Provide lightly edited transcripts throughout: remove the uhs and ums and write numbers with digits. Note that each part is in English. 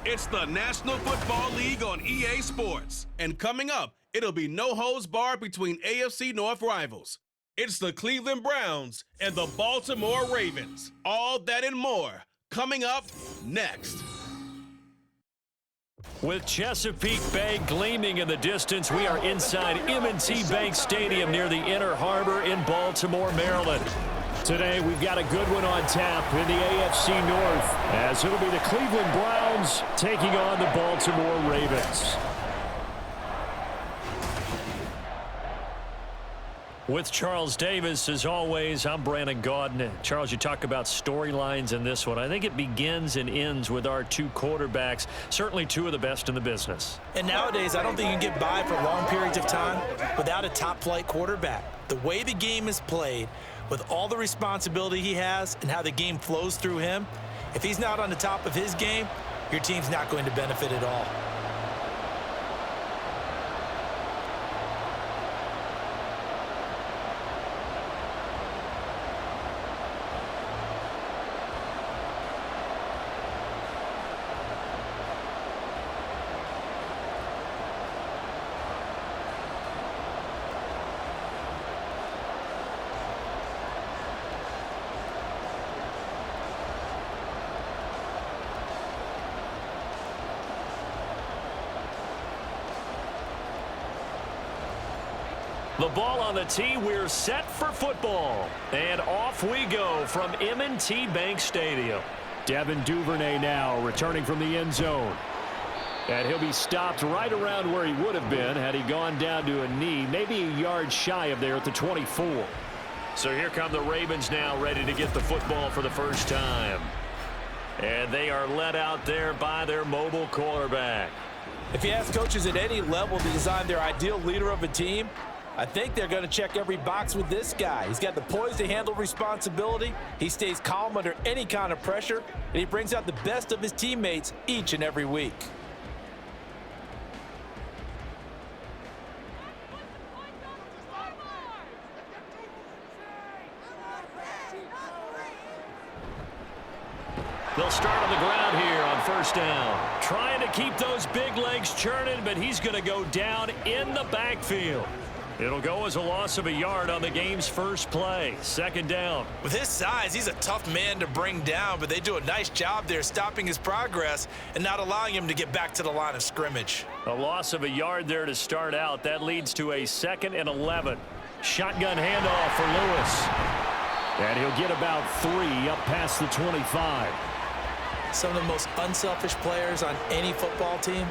It's the National Football League on EA Sports. And coming up, it'll be no holds barred between AFC North rivals. It's the Cleveland Browns and the Baltimore Ravens. All that and more coming up next. With Chesapeake Bay gleaming in the distance, we are inside M&T Bank Stadium near the Inner Harbor in Baltimore, Maryland. Today, we've got a good one on tap in the AFC North, as it'll be the Cleveland Browns taking on the Baltimore Ravens. With Charles Davis, as always, I'm Brandon Gaudin. Charles, you talk about storylines in this one. I think it begins and ends with our two quarterbacks, certainly two of the best in the business. And nowadays, I don't think you can get by for long periods of time without a top-flight quarterback. The way the game is played, with all the responsibility he has and how the game flows through him, if he's not on the top of his game, your team's not going to benefit at all. The ball on the tee, we're set for football. And off we go from M&T Bank Stadium. Devin Duvernay now returning from the end zone. And he'll be stopped right around where he would have been had he gone down to a knee, maybe a yard shy of there at the 24. So here come the Ravens now, ready to get the football for the first time. And they are led out there by their mobile quarterback. If you ask coaches at any level to design their ideal leader of a team, I think they're going to check every box with this guy. He's got the poise to handle responsibility. He stays calm under any kind of pressure, and he brings out the best of his teammates each and every week. They'll start on the ground here on first down. Trying to keep those big legs churning, but he's going to go down in the backfield. It'll go as a loss of a yard on the game's first play. Second down. With his size, he's a tough man to bring down, but they do a nice job there stopping his progress and not allowing him to get back to the line of scrimmage. A loss of a yard there to start out. That leads to a 2nd and 11. Shotgun handoff for Lewis. And he'll get about 3 up past the 25. Some of the most unselfish players on any football team,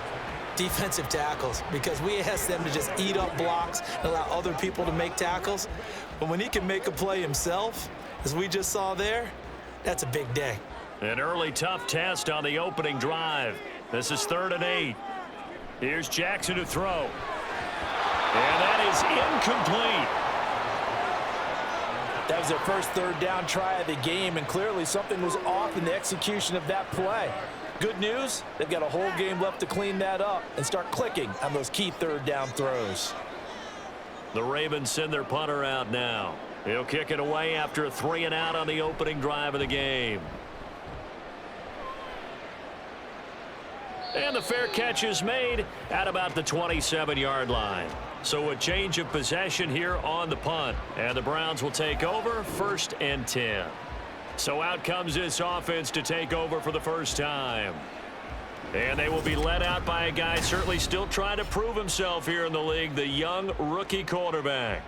defensive tackles, because we ask them to just eat up blocks and allow other people to make tackles. But when he can make a play himself, as we just saw there, that's a big day. An early tough test on the opening drive. This is 3rd and 8. Here's Jackson to throw. And that is incomplete. That was their first 3rd down try of the game, and clearly something was off in the execution of that play. Good news, they've got a whole game left to clean that up and start clicking on those key 3rd down throws. The Ravens send their punter out now. He'll kick it away after a 3 and out on the opening drive of the game. And the fair catch is made at about the 27-yard line. So a change of possession here on the punt. And the Browns will take over 1st and 10. So out comes this offense to take over for the first time. And they will be led out by a guy certainly still trying to prove himself here in the league, the young rookie quarterback.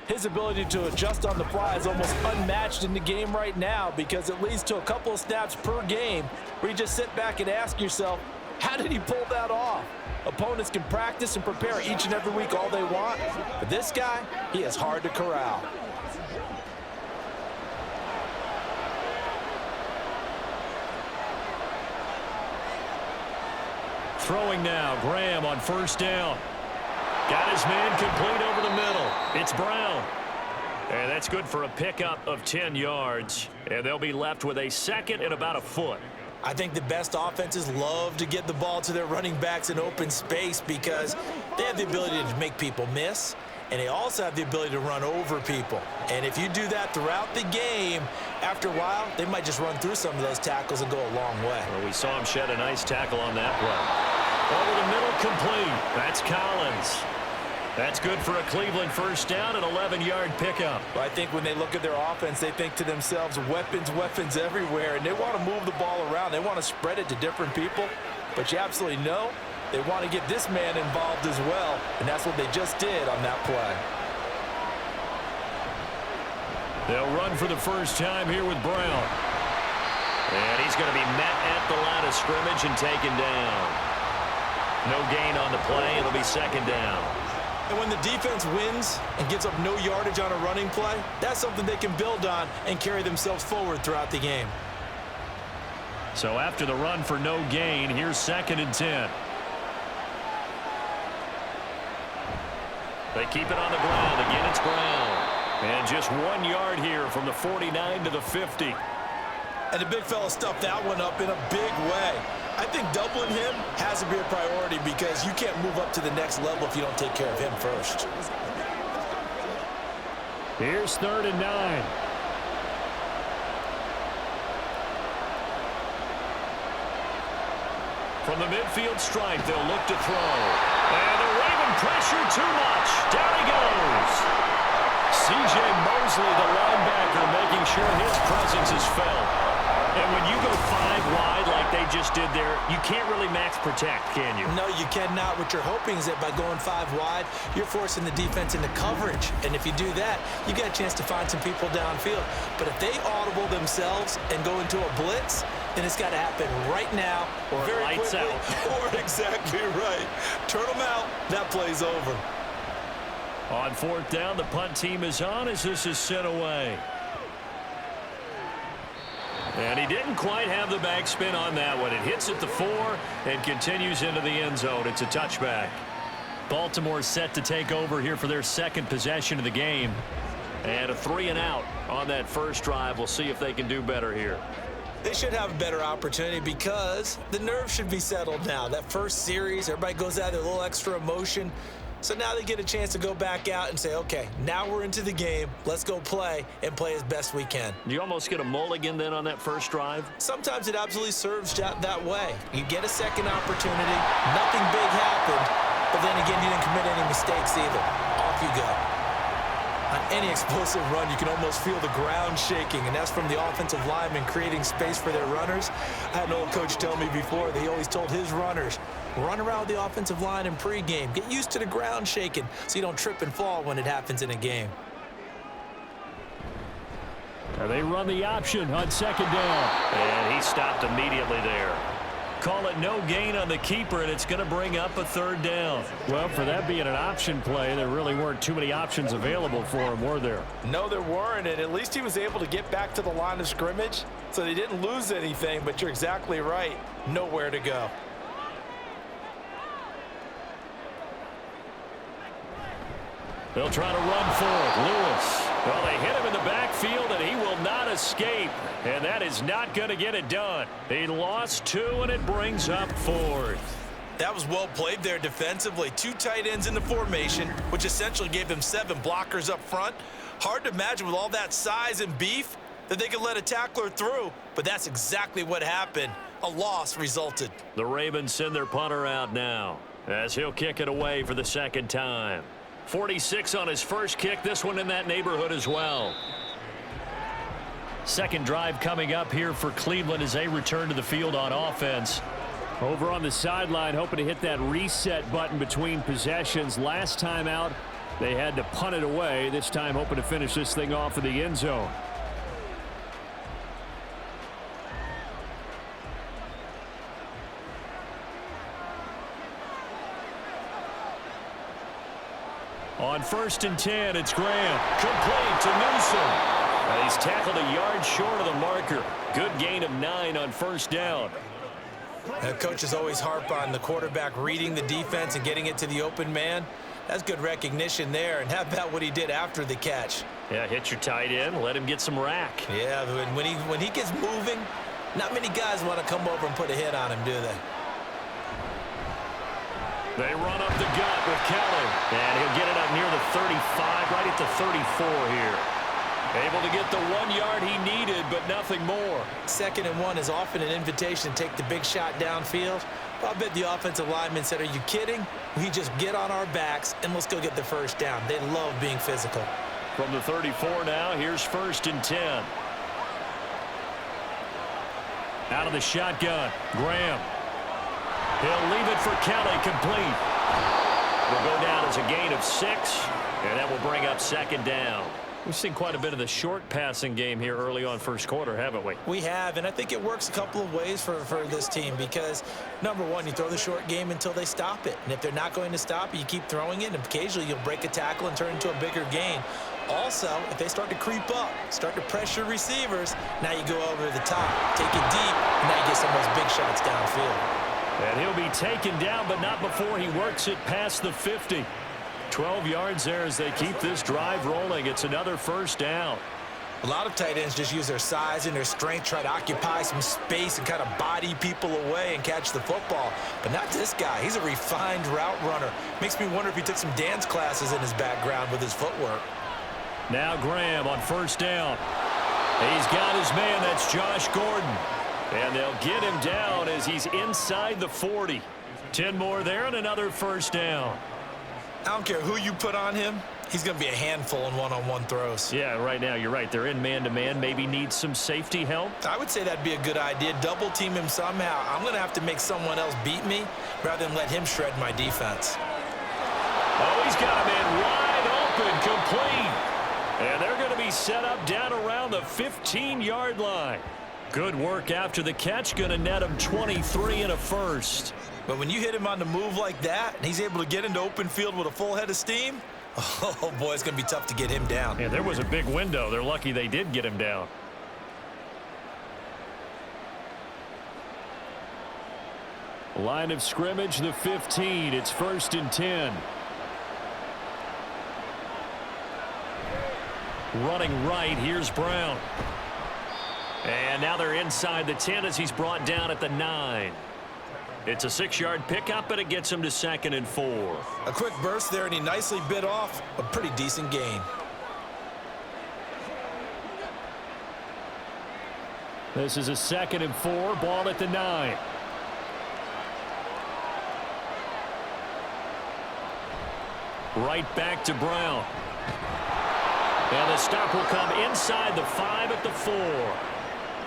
His ability to adjust on the fly is almost unmatched in the game right now, because it leads to a couple of snaps per game where you just sit back and ask yourself, how did he pull that off? Opponents can practice and prepare each and every week all they want, but this guy, he is hard to corral. Throwing now, Graham on first down. Got his man complete over the middle. It's Brown. And that's good for a pickup of 10 yards. And they'll be left with a 2nd and about a foot. I think the best offenses love to get the ball to their running backs in open space because they have the ability to make people miss and they also have the ability to run over people. And if you do that throughout the game, after a while, they might just run through some of those tackles and go a long way. Well, we saw him shed a nice tackle on that play. Over the middle, complete. That's Collins. That's good for a Cleveland first down, an 11-yard pickup. Well, I think when they look at their offense, they think to themselves, weapons, weapons everywhere, and they want to move the ball around. They want to spread it to different people, but you absolutely know they want to get this man involved as well, and that's what they just did on that play. They'll run for the first time here with Brown. And he's going to be met at the line of scrimmage and taken down. No gain on the play. It'll be second down. And when the defense wins and gives up no yardage on a running play, that's something they can build on and carry themselves forward throughout the game. So after the run for no gain, here's 2nd and 10. They keep it on the ground. Again, it's Brown. And just 1 yard here from the 49 to the 50. And the big fella stuffed that one up in a big way. I think doubling him has to be a priority because you can't move up to the next level if you don't take care of him first. Here's 3rd and 9. From the midfield stripe, they'll look to throw. And the Raven pressure too much. Down he goes. C.J. Mosley, the linebacker, making sure his presence is felt. And when you go 5 wide like they just did there, you can't really max protect, can you? No, you cannot. What you're hoping is that by going 5 wide, you're forcing the defense into coverage. And if you do that, you got a chance to find some people downfield. But if they audible themselves and go into a blitz, then it's got to happen right now, or very lights quickly, out. Or exactly right. Turn them out. That play's over. On 4th down, the punt team is on as this is sent away. And he didn't quite have the backspin on that one. It hits at the 4 and continues into the end zone. It's a touchback. Baltimore set to take over here for their 2nd possession of the game. And a 3-and-out on that first drive. We'll see if they can do better here. They should have a better opportunity because the nerves should be settled now. That first series, everybody goes out with a little extra emotion. So now they get a chance to go back out and say, okay, now we're into the game. Let's go play and play as best we can. You almost get a mulligan then on that first drive? Sometimes it absolutely serves that way. You get a second opportunity. Nothing big happened. But then again, you didn't commit any mistakes either. Off you go. On any explosive run, you can almost feel the ground shaking, and that's from the offensive linemen creating space for their runners. I had an old coach tell me before that he always told his runners, run around the offensive line in pregame. Get used to the ground shaking so you don't trip and fall when it happens in a game. They run the option on 2nd down. And he stopped immediately there. Call it no gain on the keeper, and it's going to bring up a 3rd down. Well, for that being an option play, there really weren't too many options available for him, were there? No, there weren't, and at least he was able to get back to the line of scrimmage, so they didn't lose anything, but you're exactly right. Nowhere to go. They'll try to run for it. Lewis. Well, they hit him in the backfield, and he will not escape. And that is not going to get it done. He lost 2, and it brings up 4th. That was well played there defensively. 2 tight ends in the formation, which essentially gave them 7 blockers up front. Hard to imagine with all that size and beef that they could let a tackler through, but that's exactly what happened. A loss resulted. The Ravens send their punter out now as he'll kick it away for the 2nd time. 46 on his first kick. This one in that neighborhood as well. 2nd drive coming up here for Cleveland as they return to the field on offense. Over on the sideline, hoping to hit that reset button between possessions. Last time out, they had to punt it away. This time hoping to finish this thing off in the end zone. On 1st and 10, it's Graham. Complete to Newsom. He's tackled a yard short of the marker. Good gain of 9 on 1st down. Coaches always harp on the quarterback reading the defense and getting it to the open man. That's good recognition there. And how about what he did after the catch? Yeah, hit your tight end, let him get some rack. Yeah, when he gets moving, not many guys want to come over and put a hit on him, do they? They run up the gut with Kelly. And he'll get it up near the 35, right at the 34 here. Able to get the 1 yard he needed, but nothing more. 2nd and 1 is often an invitation to take the big shot downfield. I bet the offensive lineman said, are you kidding? We just get on our backs and let's go get the first down. They love being physical. From the 34 now, here's 1st and 10. Out of the shotgun, Graham. He'll leave it for Kelly, complete. Will go down as a gain of 6, and that will bring up 2nd down. We've seen quite a bit of the short passing game here early on first quarter, haven't we? We have, and I think it works a couple of ways for this team because, number one, you throw the short game until they stop it. And if they're not going to stop it, you keep throwing it, and occasionally you'll break a tackle and turn it into a bigger gain. Also, if they start to creep up, start to pressure receivers, now you go over the top, take it deep, and now you get some of those big shots downfield. And he'll be taken down, but not before he works it past the 50. 12 yards there as they keep this drive rolling. It's another 1st down. A lot of tight ends just use their size and their strength, try to occupy some space and kind of body people away and catch the football. But not this guy. He's a refined route runner. Makes me wonder if he took some dance classes in his background with his footwork. Now Graham on 1st down. He's got his man. That's Josh Gordon. And they'll get him down as he's inside the 40. 10 more there and another 1st down. I don't care who you put on him. He's going to be a handful in one-on-one throws. Yeah, right now, you're right. They're in man-to-man. Maybe need some safety help. I would say that'd be a good idea. Double team him somehow. I'm going to have to make someone else beat me rather than let him shred my defense. Oh, he's got a man wide open, complete. And they're going to be set up down around the 15-yard line. Good work after the catch. Going to net him 23 and a 1st. But when you hit him on the move like that, and he's able to get into open field with a full head of steam, oh, boy, it's going to be tough to get him down. Yeah, there was a big window. They're lucky they did get him down. Line of scrimmage, the 15. It's 1st and 10. Running right, here's Brown. And now they're inside the 10 as he's brought down at the 9. It's a 6-yard pickup, but it gets him to 2nd and 4. A quick burst there, and he nicely bit off a pretty decent gain. This is a 2nd and 4, ball at the 9. Right back to Brown. And the stop will come inside the 5 at the 4.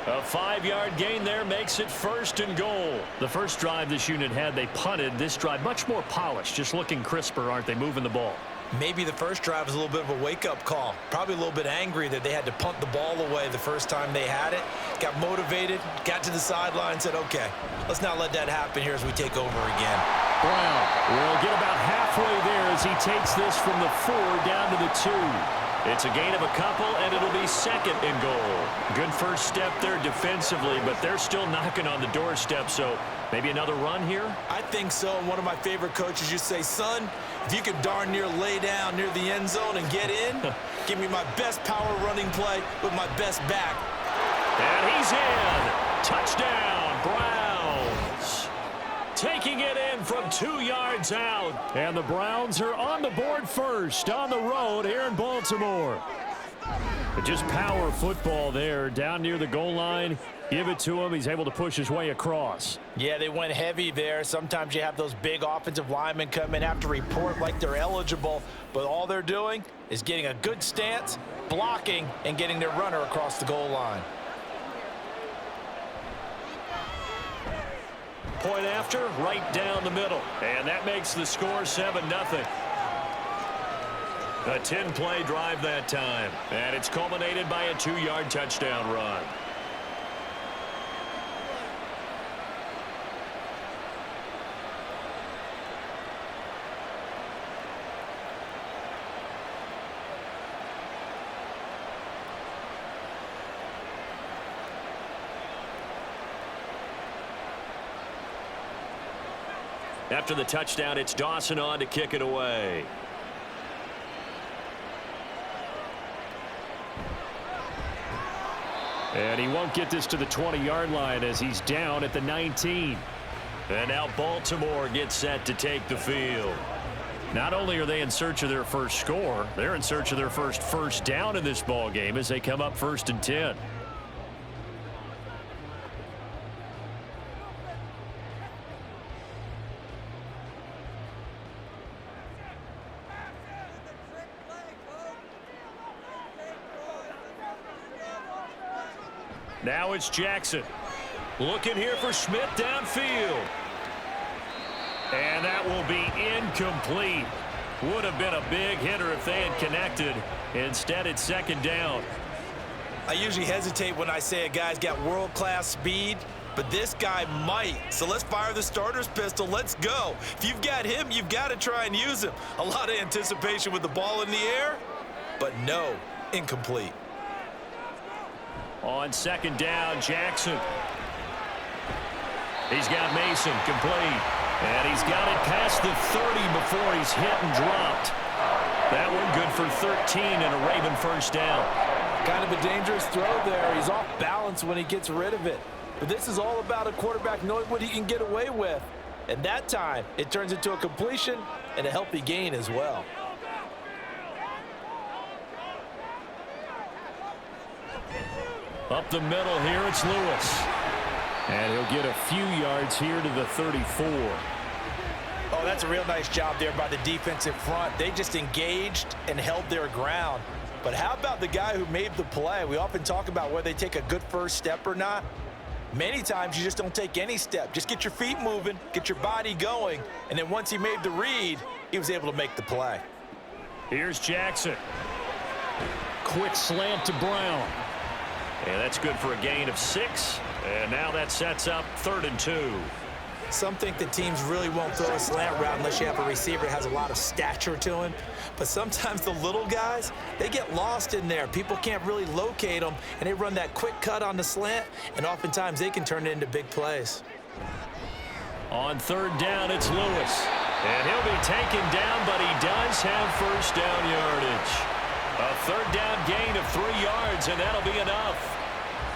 A 5-yard gain there makes it 1st and goal. The first drive this unit had, they punted. This drive much more polished, just looking crisper, aren't they, moving the ball? Maybe the first drive was a little bit of a wake-up call. Probably a little bit angry that they had to punt the ball away the first time they had it. Got motivated, got to the sideline, said, okay, let's not let that happen here as we take over again. Brown will get about halfway there as he takes this from the 4 down to the 2. It's a gain of a couple, and it'll be 2nd and goal. Good first step there defensively, but they're still knocking on the doorstep, so maybe another run here? I think so. One of my favorite coaches used to say, son, if you can darn near lay down near the end zone and get in, give me my best power running play with my best back. And he's in. Touchdown, Browns. Taking it in from 2 yards out. And the Browns are on the board first on the road here in Baltimore. But just power football there down near the goal line. Give it to him. He's able to push his way across. Yeah, they went heavy there. Sometimes you have those big offensive linemen come in, have to report like they're eligible. But all they're doing is getting a good stance, blocking, and getting their runner across the goal line. Point after, right down the middle. And that makes the score 7-0. A 10-play drive that time. And it's culminated by a 2-yard touchdown run. After the touchdown, it's Dawson on to kick it away. And he won't get this to the 20-yard line as he's down at the 19. And now Baltimore gets set to take the field. Not only are they in search of their first score, they're in search of their first down in this ball game as they come up 1st and 10. Now it's Jackson. Looking here for Smith downfield. And that will be incomplete. Would have been a big hitter if they had connected. Instead, it's 2nd down. I usually hesitate when I say a guy's got world-class speed, but this guy might. So let's fire the starter's pistol. Let's go. If you've got him, you've got to try and use him. A lot of anticipation with the ball in the air, but no, incomplete. On 2nd down, Jackson. He's got Mason complete. And he's got it past the 30 before he's hit and dropped. That one good for 13 and a Raven 1st down. Kind of a dangerous throw there. He's off balance when he gets rid of it. But this is all about a quarterback knowing what he can get away with. And that time, it turns into a completion and a healthy gain as well. Up the middle here, it's Lewis. And he'll get a few yards here to the 34. Oh, that's a real nice job there by the defensive front. They just engaged and held their ground. But how about the guy who made the play? We often talk about whether they take a good first step or not. Many times you just don't take any step. Just get your feet moving, get your body going, and then once he made the read, he was able to make the play. Here's Jackson. Quick slant to Brown. And that's good for a gain of 6. And now that sets up 3rd and 2. Some think the teams really won't throw a slant route unless you have a receiver that has a lot of stature to him. But sometimes the little guys, they get lost in there. People can't really locate them, and they run that quick cut on the slant, and oftentimes they can turn it into big plays. On 3rd down, it's Lewis. And he'll be taken down, but he does have 1st down yardage. A 3rd down gain of 3 yards, and that'll be enough.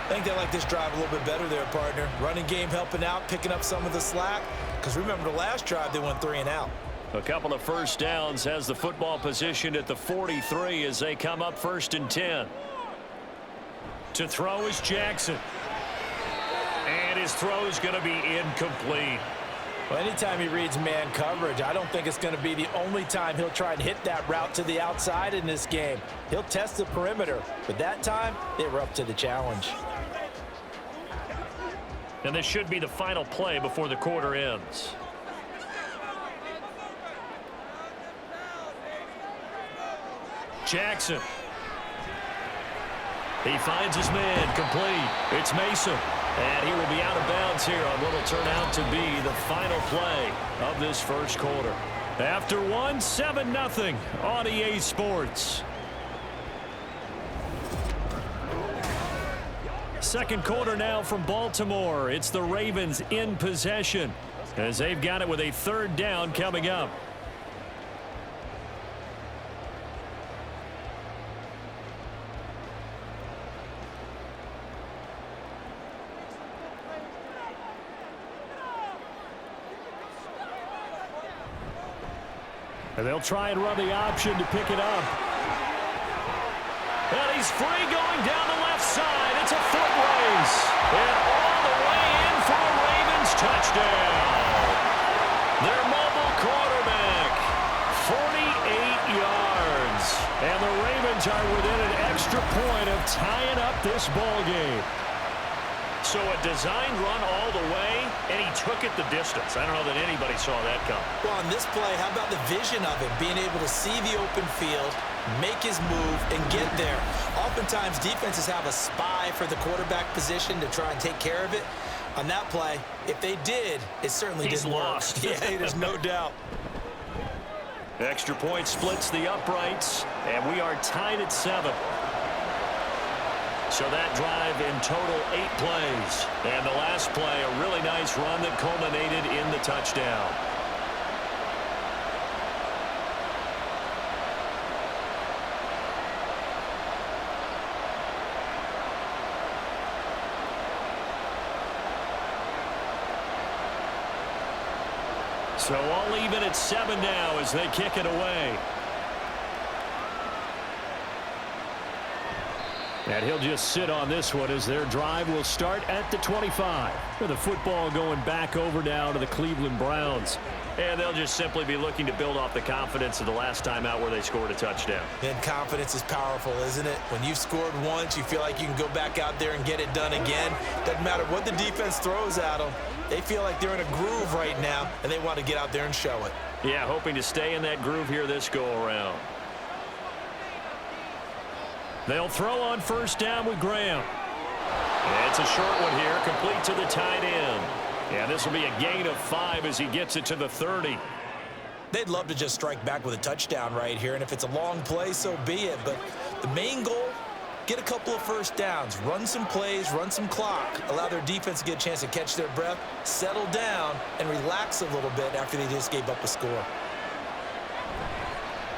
I think they like this drive a little bit better there, partner. Running game helping out, picking up some of the slack. Because remember, the last drive, they went 3 and out. A couple of 1st downs, has the football positioned at the 43 as they come up 1st and 10. To throw is Jackson. And his throw is going to be incomplete. Well, anytime he reads man coverage, I don't think it's going to be the only time he'll try and hit that route to the outside in this game. He'll test the perimeter, but that time, they were up to the challenge. And this should be the final play before the quarter ends. Jackson. He finds his man complete. It's Mason. And he will be out of bounds here on what will turn out to be the final play of this 1st quarter. After 7-0 on EA Sports. 2nd quarter now from Baltimore. It's the Ravens in possession as they've got it with a 3rd down coming up. And they'll try and run the option to pick it up. And he's free going down the left side. It's a foot race. And all the way in for a Ravens touchdown. Their mobile quarterback, 48 yards. And the Ravens are within an extra point of tying up this ball game. So a design run all the way, and he took it the distance. I don't know that anybody saw that come. Well, on this play, how about the vision of him, being able to see the open field, make his move, and get there. Oftentimes, defenses have a spy for the quarterback position to try and take care of it. On that play, if they did, it certainly didn't work. Yeah, there's no doubt. Extra point splits the uprights, and we are tied at 7. So that drive in total 8 plays. And the last play, a really nice run that culminated in the touchdown. So all even at 7 now as they kick it away. And he'll just sit on this one as their drive will start at the 25. With the football going back over now to the Cleveland Browns. And they'll just simply be looking to build off the confidence of the last time out where they scored a touchdown. And confidence is powerful, isn't it? When you've scored once, you feel like you can go back out there and get it done again. Doesn't matter what the defense throws at them. They feel like they're in a groove right now, and they want to get out there and show it. Yeah, hoping to stay in that groove here this go-around. They'll throw on first down with Graham. It's a short one here, complete to the tight end. Yeah, this will be a gain of 5 as he gets it to the 30. They'd love to just strike back with a touchdown right here, and if it's a long play, so be it. But the main goal, get a couple of first downs, run some plays, run some clock, allow their defense to get a chance to catch their breath, settle down, and relax a little bit after they just gave up a score.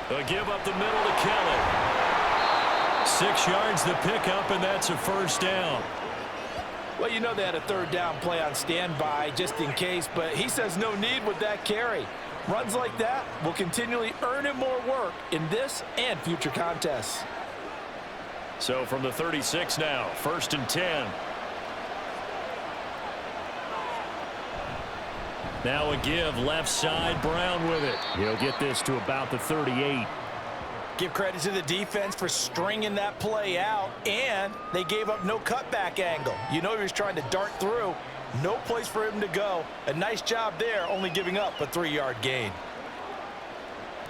They'll give up the middle to Kelly. 6 yards the pickup, and that's a first down. Well, you know they had a third down play on standby just in case, but he says no need with that carry. Runs like that will continually earn him more work in this and future contests. So from the 36 now, 1st and 10. Now a give left side, Brown with it. He'll get this to about the 38. Give credit to the defense for stringing that play out, and they gave up no cutback angle. You know he was trying to dart through. No place for him to go. A nice job there, only giving up a 3-yard gain.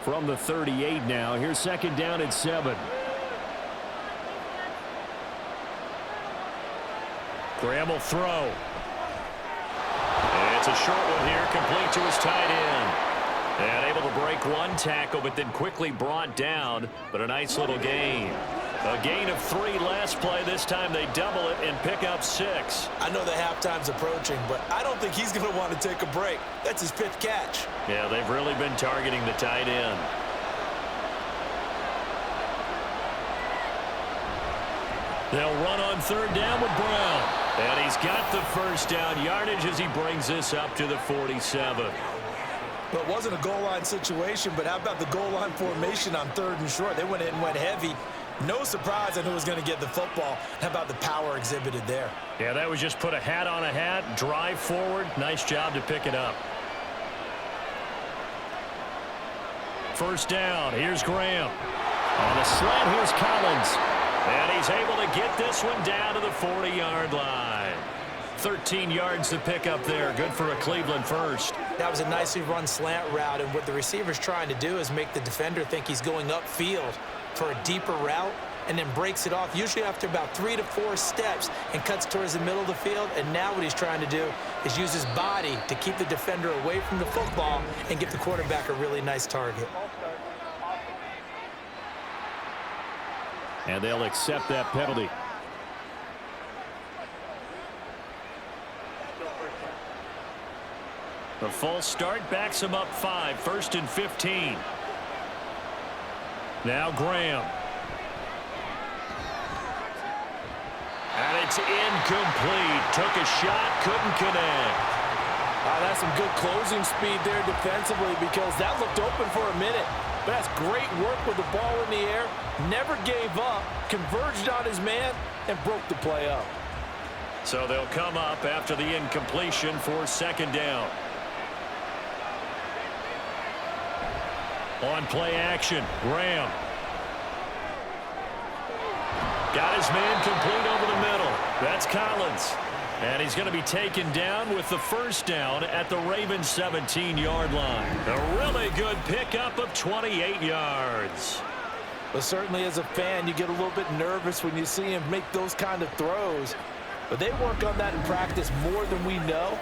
From the 38 now, here's 2nd down at 7. Graham will throw. It's a short one here, complete to his tight end. And able to break one tackle, but then quickly brought down. But a nice little gain. A gain of 3 last play. This time they double it and pick up 6. I know the halftime's approaching, but I don't think he's going to want to take a break. That's his 5th catch. Yeah, they've really been targeting the tight end. They'll run on 3rd down with Brown. And he's got the first down yardage as he brings this up to the 47. Well, it wasn't a goal line situation, but how about the goal line formation on 3rd and short? They went in and went heavy. No surprise on who was going to get the football. How about the power exhibited there? Yeah, that was just put a hat on a hat, drive forward. Nice job to pick it up. 1st down. Here's Graham. On the slant, here's Collins. And he's able to get this one down to the 40-yard line. 13 yards to pick up there. Good for a Cleveland first. That was a nicely run slant route, and what the receiver's trying to do is make the defender think he's going upfield for a deeper route and then breaks it off, usually after about 3 to 4 steps, and cuts towards the middle of the field. And now what he's trying to do is use his body to keep the defender away from the football and give the quarterback a really nice target. And they'll accept that penalty. The false start backs him up 5, 1st and 15. Now Graham. And it's incomplete. Took a shot, couldn't connect. That's some good closing speed there defensively, because that looked open for a minute. But that's great work with the ball in the air. Never gave up, converged on his man, and broke the play up. So they'll come up after the incompletion for 2nd down. On play action, Graham. Got his man complete over the middle. That's Collins. And he's going to be taken down with the 1st down at the Ravens' 17-yard line. A really good pickup of 28 yards. But certainly as a fan, you get a little bit nervous when you see him make those kind of throws. But they work on that in practice more than we know.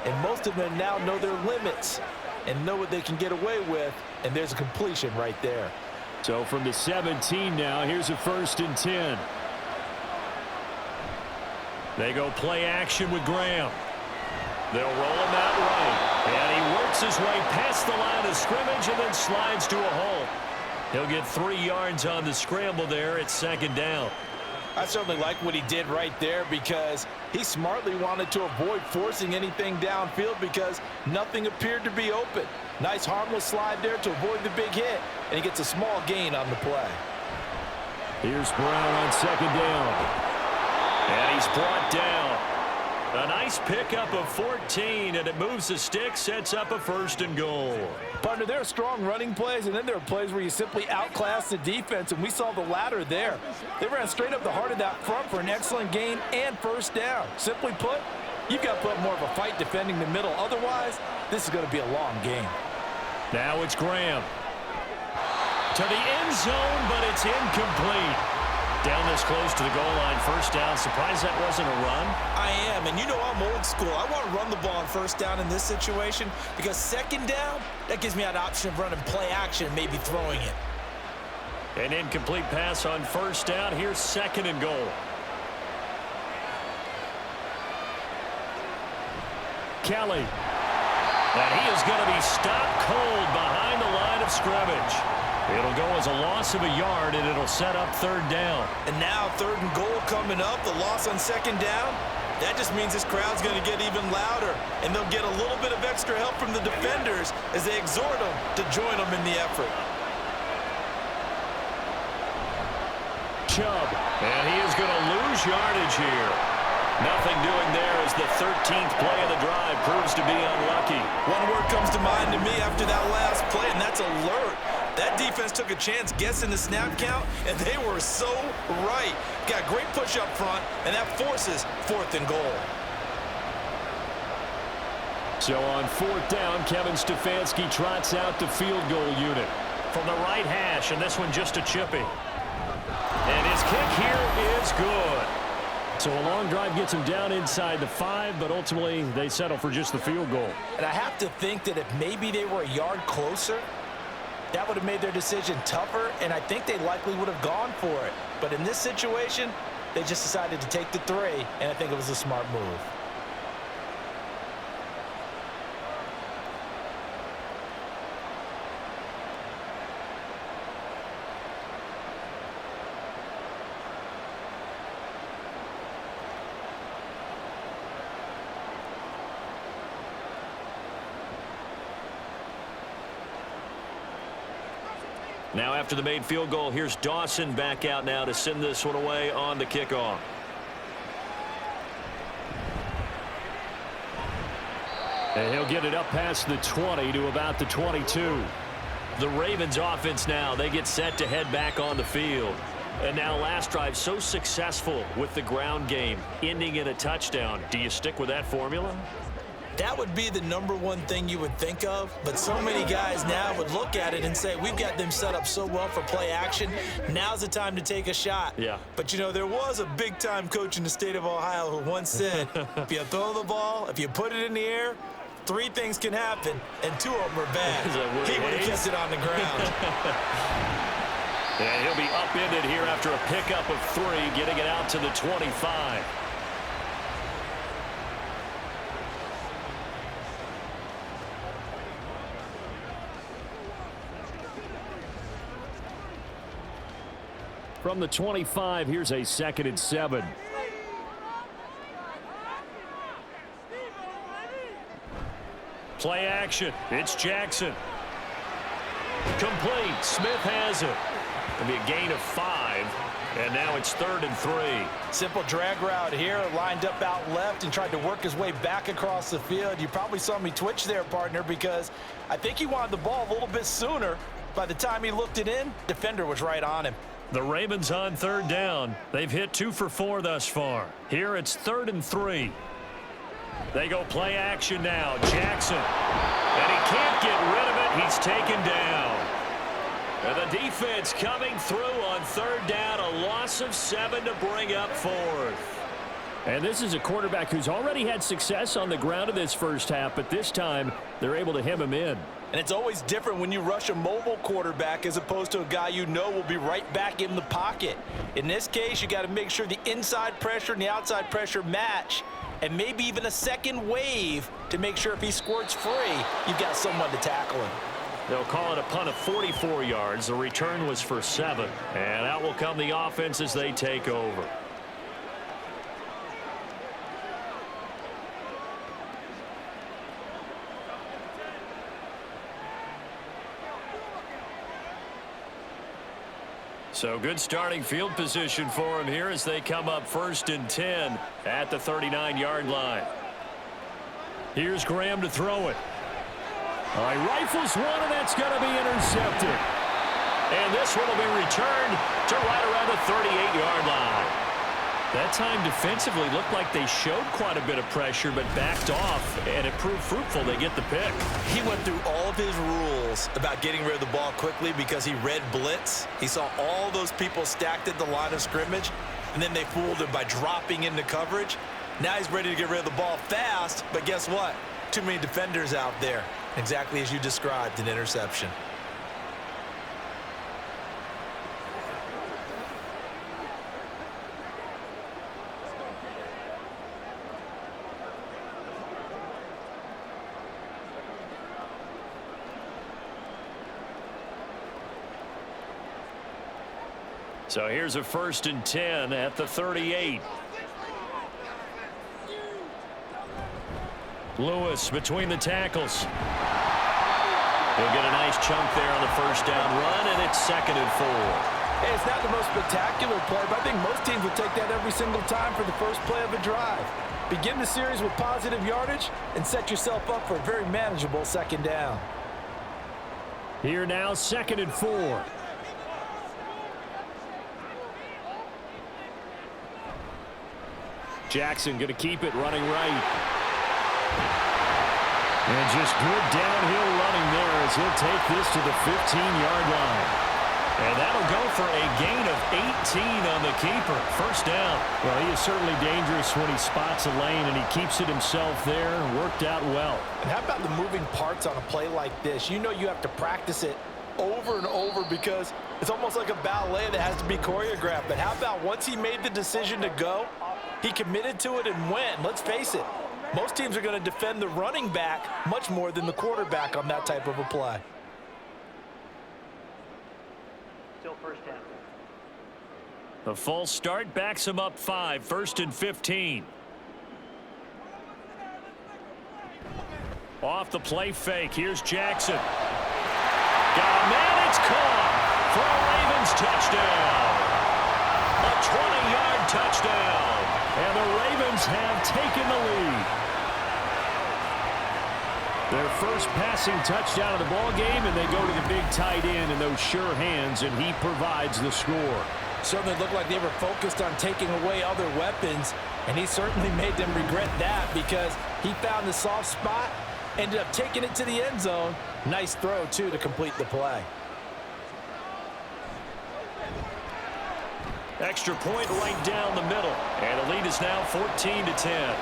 And most of them now know their limits and know what they can get away with. And there's a completion right there. So from the 17 now, here's a 1st and 10. They go play action with Graham. They'll roll him out right. And he works his way past the line of scrimmage and then slides to a hole. He'll get 3 yards on the scramble there at 2nd down. I certainly like what he did right there because he smartly wanted to avoid forcing anything downfield because nothing appeared to be open. Nice harmless slide there to avoid the big hit, and he gets a small gain on the play. Here's Brown on second down. And he's brought down. A nice pickup of 14, and it moves the stick, sets up a 1st and goal. Partner, there are strong running plays, and then there are plays where you simply outclass the defense, and we saw the latter there. They ran straight up the heart of that front for an excellent gain and 1st down. Simply put, you've got to put more of a fight defending the middle. Otherwise, this is going to be a long game. Now it's Graham. To the end zone, but it's incomplete. Down this close to the goal line, 1st down. Surprised that wasn't a run? I am, and you know I'm old school. I want to run the ball on 1st down in this situation because 2nd down, that gives me an option of running play action, maybe throwing it. An incomplete pass on 1st down. Here's 2nd and goal. Kelly. And he is going to be stopped cold behind the line of scrimmage. It'll go as a loss of a yard, and it'll set up 3rd down. And now 3rd and goal coming up, the loss on 2nd down. That just means this crowd's going to get even louder, and they'll get a little bit of extra help from the defenders as they exhort them to join them in the effort. Chubb. And he is going to lose yardage here. Nothing doing there as the 13th play of the drive proves to be unlucky. One word comes to mind to me after that last play, and that's alert. That defense took a chance guessing the snap count, and they were so right. Got great push up front, and that forces 4th and goal. So on 4th down, Kevin Stefanski trots out the field goal unit. From the right hash, and this one just a chippy. And his kick here is good. So a long drive gets him down inside the 5, but ultimately they settle for just the field goal. And I have to think that if maybe they were a yard closer, that would have made their decision tougher, and I think they likely would have gone for it. But in this situation, they just decided to take the 3, and I think it was a smart move. Now after the made field goal, here's Dawson back out now to send this one away on the kickoff. And he'll get it up past the 20 to about the 22. The Ravens offense now, they get set to head back on the field. And now last drive so successful with the ground game, ending in a touchdown. Do you stick with that formula? That would be the #1 thing you would think of, but so many guys now would look at it and say, we've got them set up so well for play action, now's the time to take a shot. Yeah. But, you know, there was a big-time coach in the state of Ohio who once said, if you throw the ball, if you put it in the air, 3 things can happen, and 2 of them are bad. He would have kept it on the ground. And he'll be upended here after a pickup of 3, getting it out to the 25. From the 25, here's a 2nd and 7. Play action. It's Jackson. Complete. Smith has it. It'll be a gain of 5. And now it's 3rd and 3. Simple drag route here, lined up out left and tried to work his way back across the field. You probably saw me twitch there, partner, because I think he wanted the ball a little bit sooner. By the time he looked it in, defender was right on him. The Ravens on 3rd down. They've hit 2 for 4 thus far. Here it's 3rd and 3. They go play action now. Jackson. And he can't get rid of it. He's taken down. And the defense coming through on 3rd down. A loss of 7 to bring up 4th. And this is a quarterback who's already had success on the ground in this first half, but this time they're able to hem him in. And it's always different when you rush a mobile quarterback as opposed to a guy you know will be right back in the pocket. In this case, you got to make sure the inside pressure and the outside pressure match, and maybe even a second wave to make sure if he squirts free, you've got someone to tackle him. They'll call it a punt of 44 yards. The return was for 7. And out will come the offense as they take over. So good starting field position for him here as they come up 1st and 10 at the 39-yard line. Here's Graham to throw it. All right, rifles one, and that's going to be intercepted. And this one will be returned to right around the 38-yard line. That time defensively looked like they showed quite a bit of pressure but backed off, and it proved fruitful. They get the pick. He went through all of his rules about getting rid of the ball quickly because he read blitz. He saw all those people stacked at the line of scrimmage, and then they fooled him by dropping into coverage. Now he's ready to get rid of the ball fast, but guess what? Too many defenders out there. Exactly as you described, an interception. So here's a 1st and 10 at the 38. Lewis between the tackles. He'll get a nice chunk there on the 1st down run, and it's 2nd and 4. Hey, it's not the most spectacular play, but I think most teams will take that every single time for the first play of a drive. Begin the series with positive yardage and set yourself up for a very manageable 2nd down. Here now, 2nd and 4. Jackson going to keep it running right. And just good downhill running there as he'll take this to the 15-yard line. And that'll go for a gain of 18 on the keeper. 1st down. Well, he is certainly dangerous when he spots a lane, and he keeps it himself there. Worked out well. And how about the moving parts on a play like this? You know you have to practice it over and over because it's almost like a ballet that has to be choreographed. But how about once he made the decision to go, he committed to it and went. Let's face it, most teams are going to defend the running back much more than the quarterback on that type of a play. Still 1st down. The false start backs him up 5, 1st and 15. Off the play fake, here's Jackson. Got a man, it's caught for a Ravens touchdown. A 20-yard touchdown. And the Ravens have taken the lead. Their first passing touchdown of the ball game, and they go to the big tight end in those sure hands, and he provides the score. Certainly looked like they were focused on taking away other weapons, and he certainly made them regret that because he found the soft spot, ended up taking it to the end zone. Nice throw, too, to complete the play. Extra point right down the middle. And the lead is now 14-10.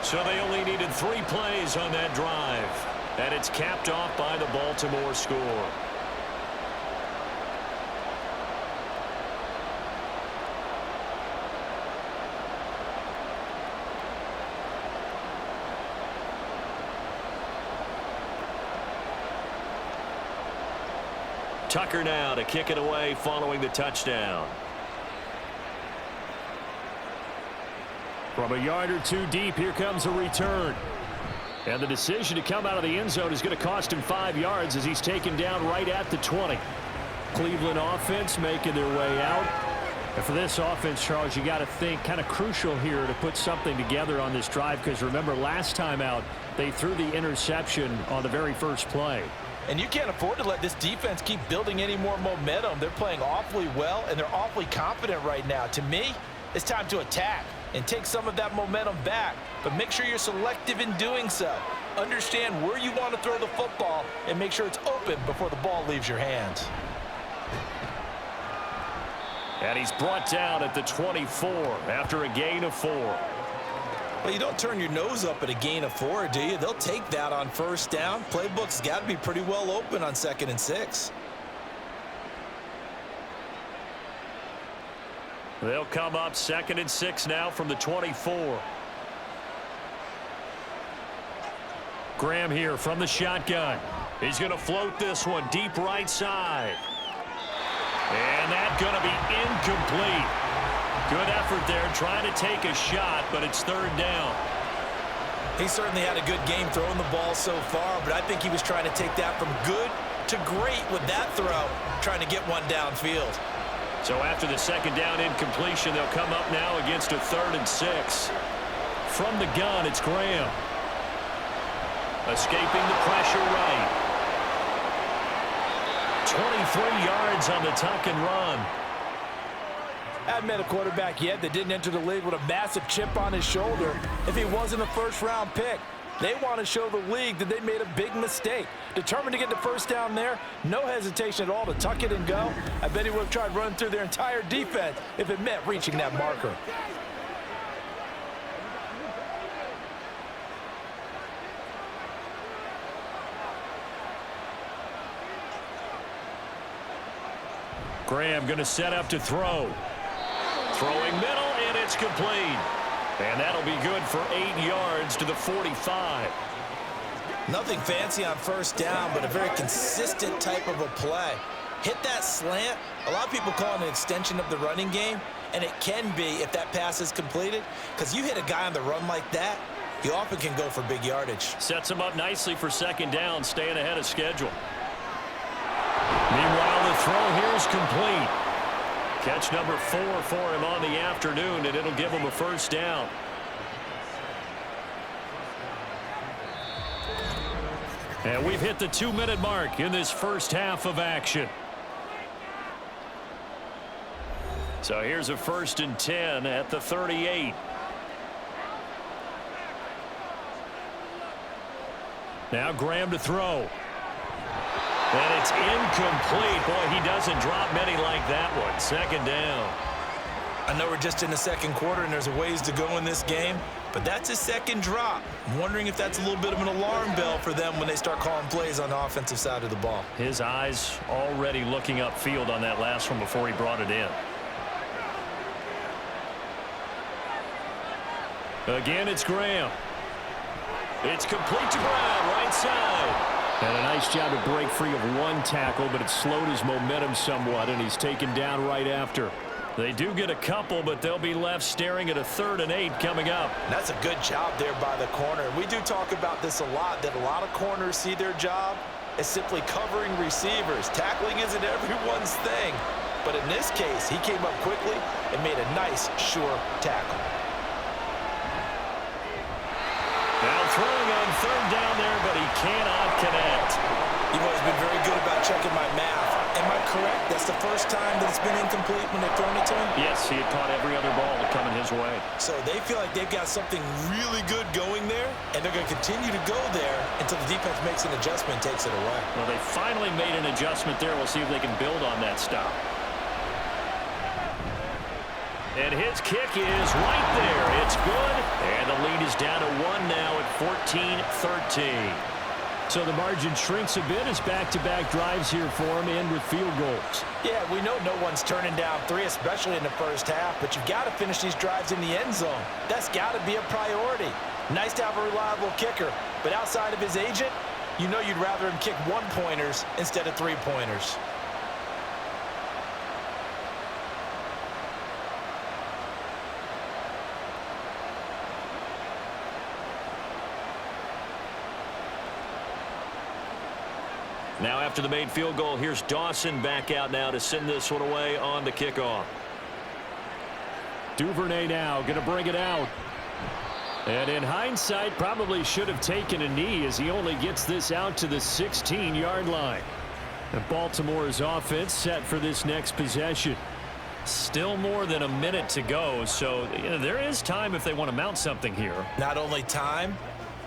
So they only needed 3 plays on that drive. And it's capped off by the Baltimore score. Tucker now to kick it away following the touchdown. From a yard or two deep, here comes a return. And the decision to come out of the end zone is going to cost him 5 yards as he's taken down right at the 20. Cleveland offense making their way out. And for this offense, Charles, you got to think kind of crucial here to put something together on this drive because remember last time out, they threw the interception on the very first play. And you can't afford to let this defense keep building any more momentum. They're playing awfully well, and they're awfully confident right now. To me, it's time to attack and take some of that momentum back. But make sure you're selective in doing so. Understand where you want to throw the football and make sure it's open before the ball leaves your hands. And he's brought down at the 24 after a gain of 4. Well, you don't turn your nose up at a gain of 4, do you? They'll take that on 1st down. Playbook's got to be pretty well open on 2nd and 6. They'll come up 2nd and 6 now from the 24. Graham here from the shotgun. He's going to float this one deep right side. And that's going to be incomplete. Good effort there trying to take a shot, but it's 3rd down. He certainly had a good game throwing the ball so far, but I think he was trying to take that from good to great with that throw, trying to get one downfield. So after the second down incompletion, they'll come up now against a 3rd and 6. From the gun, it's Graham. Escaping the pressure right. 23 yards on the tuck and run. I haven't met a quarterback yet that didn't enter the league with a massive chip on his shoulder if he wasn't a first-round pick. They want to show the league that they made a big mistake. Determined to get the first down there, no hesitation at all to tuck it and go. I bet he would have tried running through their entire defense if it meant reaching that marker. Graham going to set up to throw. Throwing middle, and it's complete. And that'll be good for 8 yards to the 45. Nothing fancy on first down, but a very consistent type of a play. Hit that slant. A lot of people call it an extension of the running game, and it can be if that pass is completed, because you hit a guy on the run like that, you often can go for big yardage. Sets him up nicely for second down, staying ahead of schedule. Meanwhile, the throw here is complete. Catch number 4 for him on the afternoon, and it'll give him a first down. And we've hit the 2-minute mark in this first half of action. So here's a 1st and 10 at the 38. Now Graham to throw. And it's incomplete. Boy, he doesn't drop many like that one. Second down. I know we're just in the second quarter and there's a ways to go in this game, but that's his second drop. I'm wondering if that's a little bit of an alarm bell for them when they start calling plays on the offensive side of the ball. His eyes already looking upfield on that last one before he brought it in. Again, it's Graham. It's complete to Brown, right side. And a nice job to break free of one tackle, but it slowed his momentum somewhat, and he's taken down right after. They do get a couple, but they'll be left staring at a 3rd and 8 coming up. That's a good job there by the corner. We do talk about this a lot, that a lot of corners see their job as simply covering receivers. Tackling isn't everyone's thing. But in this case, he came up quickly and made a nice, sure tackle. Now throwing on 3rd down there, but he cannot connect. You've always been very good about checking my math. Am I correct? That's the first time that it's been incomplete when they've thrown it to him? Yes, he had caught every other ball coming his way. So they feel like they've got something really good going there, and they're going to continue to go there until the defense makes an adjustment and takes it away. Well, they finally made an adjustment there. We'll see if they can build on that stop. And his kick is right there. It's good. And the lead is down to 1 now at 14-13. So the margin shrinks a bit as back-to-back drives here for him and with field goals. Yeah, we know no one's turning down 3, especially in the first half, but you've got to finish these drives in the end zone. That's got to be a priority. Nice to have a reliable kicker, but outside of his agent, you know you'd rather him kick 1-pointers instead of 3-pointers. Now after the made field goal, here's Dawson back out now to send this one away on the kickoff. Duvernay now going to bring it out. And in hindsight, probably should have taken a knee as he only gets this out to the 16-yard line. And Baltimore's offense set for this next possession. Still more than a minute to go, so there is time if they want to mount something here. Not only time,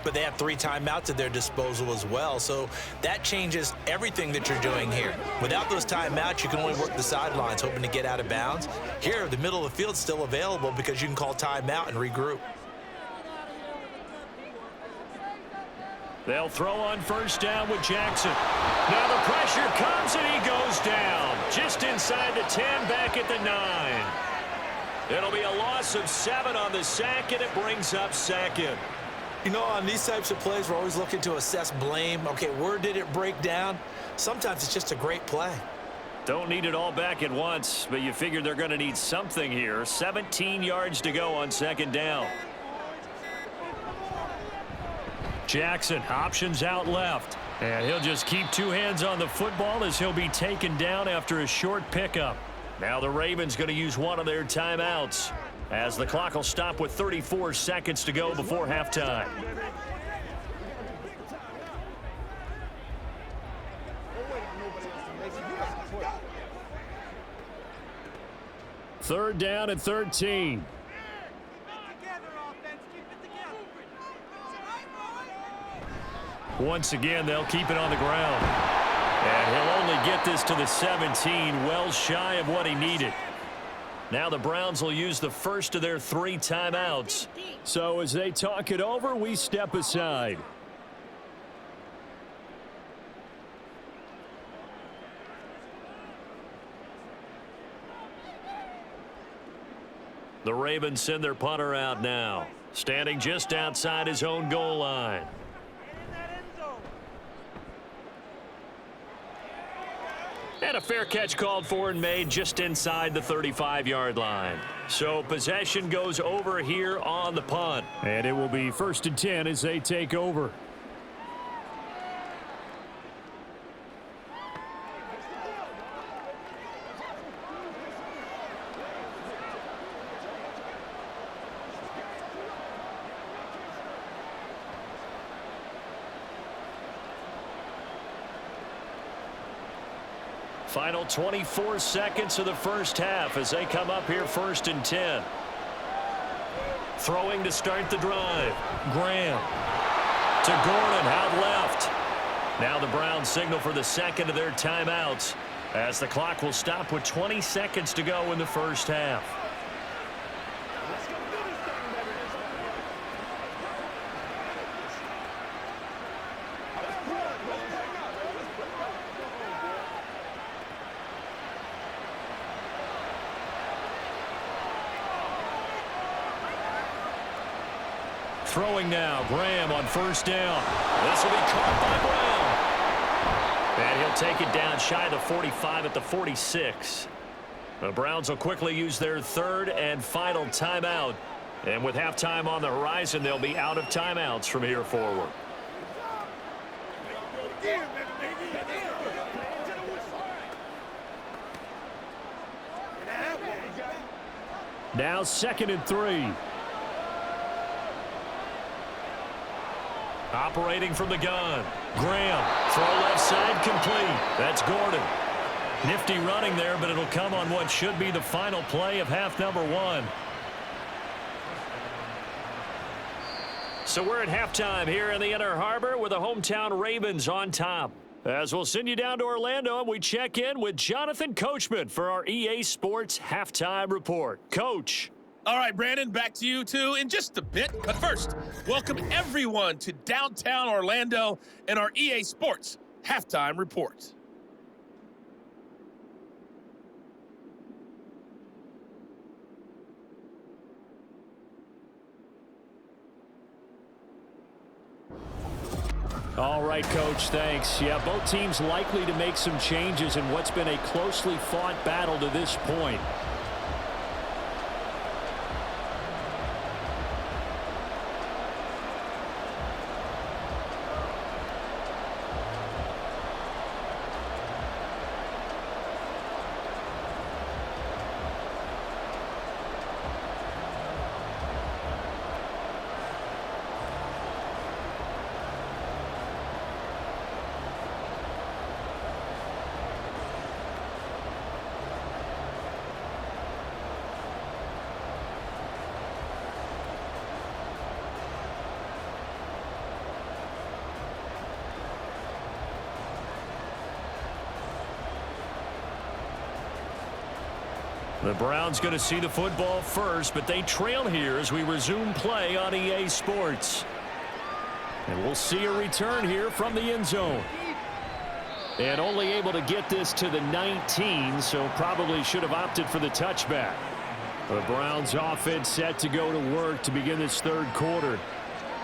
but they have 3 timeouts at their disposal as well. So that changes everything that you're doing here. Without those timeouts, you can only work the sidelines, hoping to get out of bounds. Here, the middle of the field's still available because you can call timeout and regroup. They'll throw on first down with Jackson. Now the pressure comes and he goes down. Just inside the 10, back at the 9. It'll be a loss of 7 on the sack, and it brings up second. You know, on these types of plays, we're always looking to assess blame. Okay, where did it break down? Sometimes it's just a great play. Don't need it all back at once, but you figure they're going to need something here. 17 yards to go on second down. Jackson options out left. And he'll just keep two hands on the football as he'll be taken down after a short pickup. Now the Ravens going to use one of their timeouts as the clock will stop with 34 seconds to go before halftime. Third down and 13. Once again, they'll keep it on the ground. And he'll only get this to the 17, well shy of what he needed. Now the Browns will use the first of their 3 timeouts. So as they talk it over, we step aside. The Ravens send their punter out now, standing just outside his own goal line. And a fair catch called for and made just inside the 35-yard line. So possession goes over here on the punt. And it will be 1st and 10 as they take over. Final 24 seconds of the first half as they come up here 1st and 10. Throwing to start the drive. Graham to Gordon out left. Now the Browns signal for the second of their timeouts as the clock will stop with 20 seconds to go in the first half. Throwing now, Graham on 1st down. This will be caught by Graham. And he'll take it down shy of the 45 at the 46. The Browns will quickly use their 3rd and final timeout. And with halftime on the horizon, they'll be out of timeouts from here forward. Now 2nd and 3. Operating from the gun. Graham, throw left side complete. That's Gordon. Nifty running there, but it'll come on what should be the final play of half number 1. So we're at halftime here in the Inner Harbor with the hometown Ravens on top. As we'll send you down to Orlando, and we check in with Jonathan Coachman for our EA Sports Halftime Report. Coach. All right, Brandon, back to you two in just a bit. But first, welcome everyone to downtown Orlando and our EA Sports Halftime Report. All right, Coach, thanks. Yeah, both teams likely to make some changes in what's been a closely fought battle to this point. The Browns going to see the football first, but they trail here as we resume play on EA Sports. And we'll see a return here from the end zone. And only able to get this to the 19, so probably should have opted for the touchback. The Browns offense set to go to work to begin this third quarter.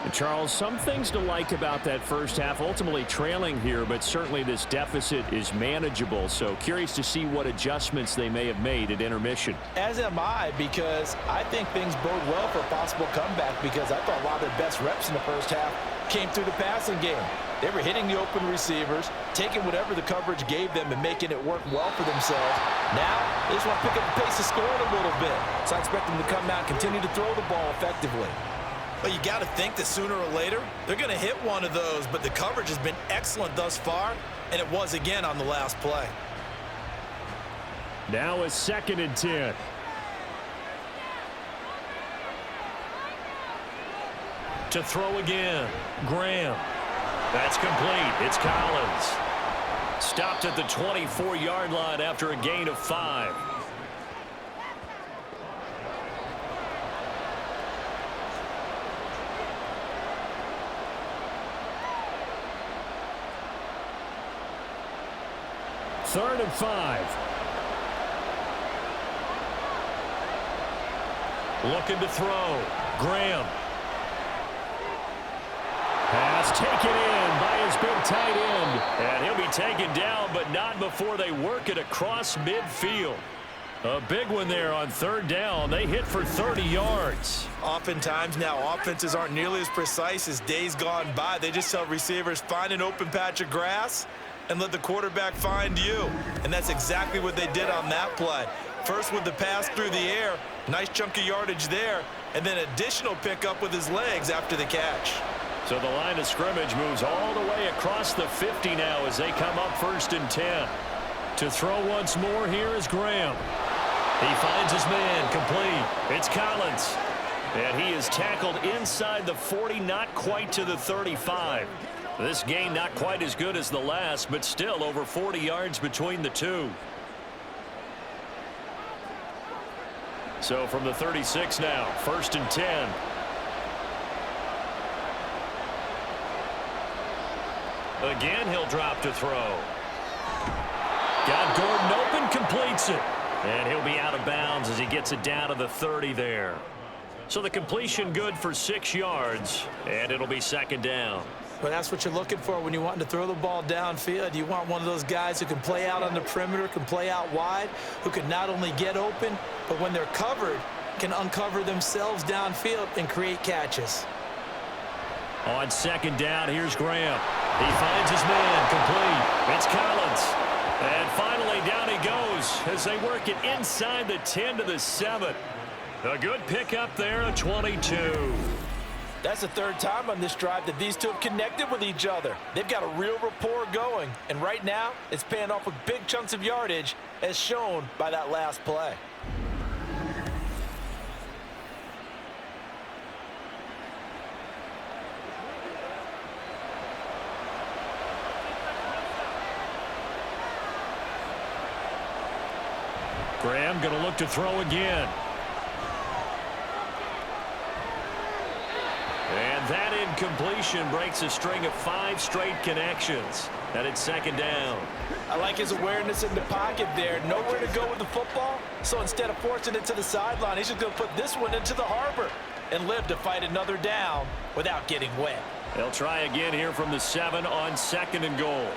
And Charles, some things to like about that first half, ultimately trailing here, but certainly this deficit is manageable. So curious to see what adjustments they may have made at intermission. As am I, because I think things bode well for a possible comeback, because I thought a lot of the best reps in the first half came through the passing game. They were hitting the open receivers, taking whatever the coverage gave them and making it work well for themselves. Now, they just want to pick up the pace of scoring a little bit. So I expect them to come out and continue to throw the ball effectively. But you got to think that sooner or later, they're going to hit one of those. But the coverage has been excellent thus far, and it was again on the last play. Now a 2nd and 10. To throw again, Graham. That's complete. It's Collins. Stopped at the 24-yard line after a gain of 5. Third and 5. Looking to throw. Graham. Pass taken in by his big tight end. And he'll be taken down, but not before they work it across midfield. A big one there on 3rd down. They hit for 30 yards. Oftentimes now, offenses aren't nearly as precise as days gone by. They just tell receivers, find an open patch of grass and let the quarterback find you. And that's exactly what they did on that play. First with the pass through the air, nice chunk of yardage there, and then additional pickup with his legs after the catch. So the line of scrimmage moves all the way across the 50 now as they come up 1st and 10. To throw once more here is Graham. He finds his man complete. It's Collins. And he is tackled inside the 40, not quite to the 35. This gain not quite as good as the last, but still over 40 yards between the two. So from the 36 now, 1st and 10. Again, he'll drop to throw. Got Gordon open, completes it. And he'll be out of bounds as he gets it down to the 30 there. So the completion good for 6 yards, and it'll be 2nd down. But that's what you're looking for when you want to throw the ball downfield. You want one of those guys who can play out on the perimeter, can play out wide, who can not only get open, but when they're covered, can uncover themselves downfield and create catches. On 2nd down, here's Graham. He finds his man complete. It's Collins. And finally, down he goes as they work it inside the 10 to the 7. A good pickup there, a 22. That's the 3rd time on this drive that these two have connected with each other. They've got a real rapport going. And right now, it's paying off with big chunks of yardage, as shown by that last play. Graham going to look to throw again. And that incompletion breaks a string of 5 straight connections. And it's 2nd down. I like his awareness in the pocket there. Nowhere to go with the football. So instead of forcing it to the sideline, he's just going to put this one into the harbor and live to fight another down without getting wet. They'll try again here from the 7 on 2nd and goal.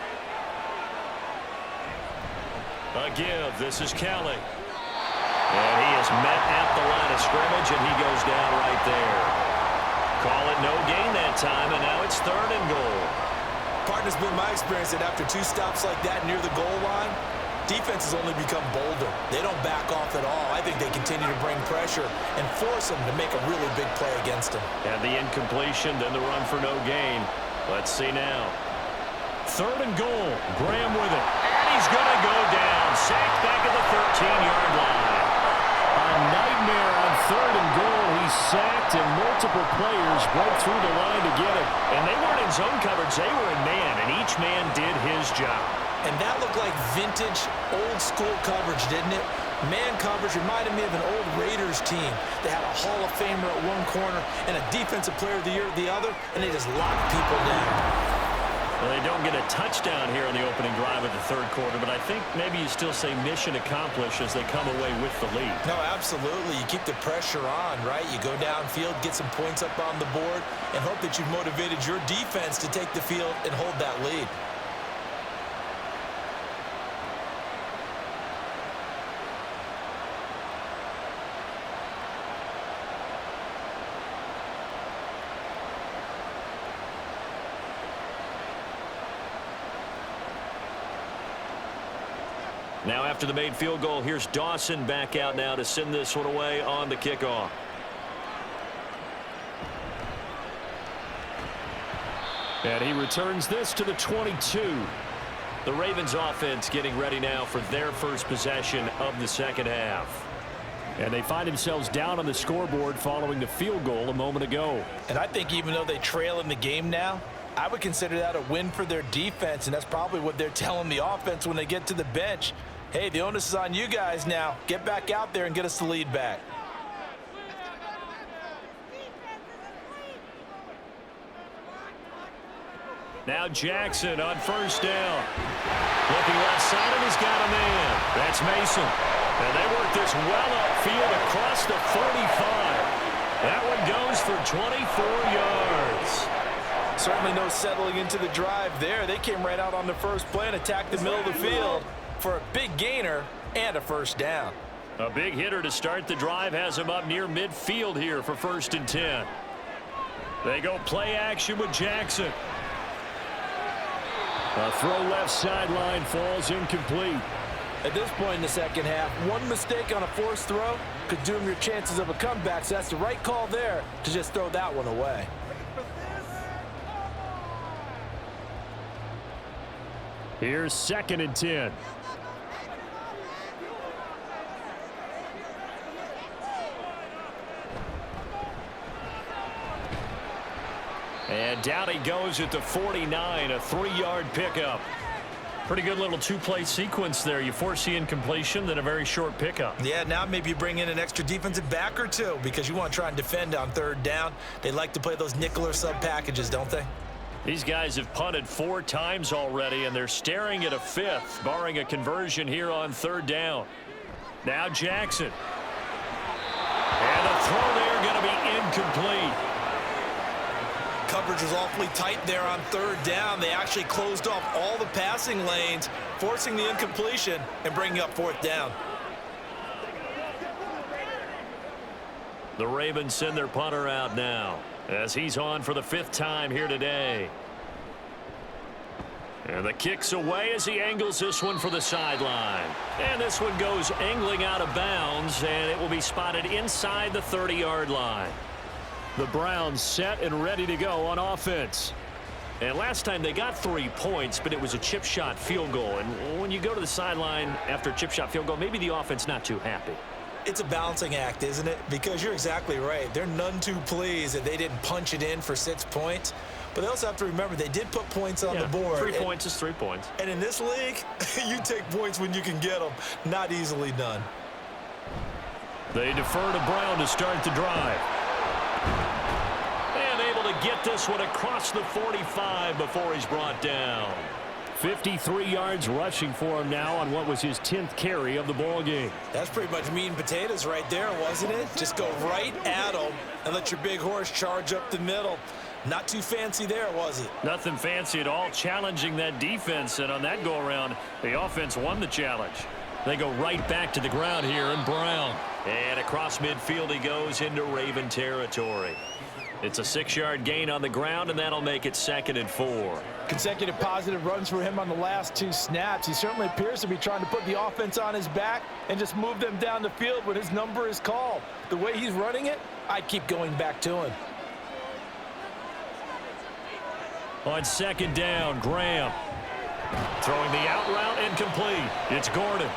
A give. This is Kelly. And he is met at the line of scrimmage, and he goes down right there. Call it no gain that time, and now it's 3rd and goal. Partner's been my experience that after 2 stops like that near the goal line, defenses only become bolder. They don't back off at all. I think they continue to bring pressure and force them to make a really big play against them. And the incompletion, then the run for no gain. Let's see now. 3rd and goal. Graham with it. And he's going to go down. Sacked back at the 13-yard line. A nightmare on 3rd and goal. He's sacked, and multiple players broke through the line to get him. And they weren't in zone coverage. They were in man, and each man did his job. And that looked like vintage, old-school coverage, didn't it? Man coverage reminded me of an old Raiders team. They had a Hall of Famer at one corner and a Defensive Player of the Year at the other, and they just locked people down. Well, they don't get a touchdown here in the opening drive of the 3rd quarter, but I think maybe you still say mission accomplished as they come away with the lead. No, absolutely. You keep the pressure on, right? You go downfield, get some points up on the board, and hope that you've motivated your defense to take the field and hold that lead. Now after the made field goal, here's Dawson back out now to send this one away on the kickoff. And he returns this to the 22. The Ravens offense getting ready now for their first possession of the second half. And they find themselves down on the scoreboard following the field goal a moment ago. And I think even though they trail in the game now, I would consider that a win for their defense, and that's probably what they're telling the offense when they get to the bench. Hey, the onus is on you guys now. Get back out there and get us the lead back. Now Jackson on first down. Looking left side, and he's got a man. That's Mason. And they work this well upfield across the 45. That one goes for 24 yards. Certainly no settling into the drive there. They came right out on the first play and attacked the middle of the field for a big gainer and a first down. A big hitter to start the drive has him up near midfield here for 1st and 10. They go play action with Jackson. A throw left sideline falls incomplete. At this point in the second half, one mistake on a forced throw could doom your chances of a comeback, so that's the right call there to just throw that one away. Here's 2nd and 10. And down he goes at the 49, a 3-yard pickup. Pretty good little two-play sequence there. You force the incompletion, then a very short pickup. Yeah, now maybe you bring in an extra defensive back or two because you want to try and defend on 3rd down. They like to play those nickel or sub packages, don't they? These guys have punted 4 times already, and they're staring at a 5th, barring a conversion here on 3rd down. Now Jackson. And the throw there going to be incomplete. Coverage was awfully tight there on 3rd down. They actually closed off all the passing lanes, forcing the incompletion and bringing up 4th down. The Ravens send their punter out now as he's on for the 5th time here today. And the kick's away as he angles this one for the sideline. And this one goes angling out of bounds, and it will be spotted inside the 30-yard line. The Browns set and ready to go on offense. And last time they got 3 points, but it was a chip shot field goal. And when you go to the sideline after a chip shot field goal, maybe the offense not too happy. It's a balancing act, isn't it? Because you're exactly right. They're none too pleased that they didn't punch it in for 6 points. But they also have to remember they did put points on the board. 3 points is 3 points. And in this league, you take points when you can get them. Not easily done. They defer to Brown to start the drive. And able to get this one across the 45 before he's brought down. 53 yards rushing for him now on what was his 10th carry of the ball game. That's pretty much meat and potatoes right there, wasn't it? Just go right at him and let your big horse charge up the middle. Not too fancy there, was it? Nothing fancy at all, challenging that defense, and on that go-around, the offense won the challenge. They go right back to the ground here, and Brown. And across midfield he goes into Raven territory. It's a 6-yard gain on the ground, and that'll make it 2nd and 4. Consecutive positive runs for him on the last 2 snaps. He certainly appears to be trying to put the offense on his back and just move them down the field when his number is called. The way he's running it, I'd keep going back to him. On 2nd down, Graham. Throwing the out route incomplete. It's Gordon.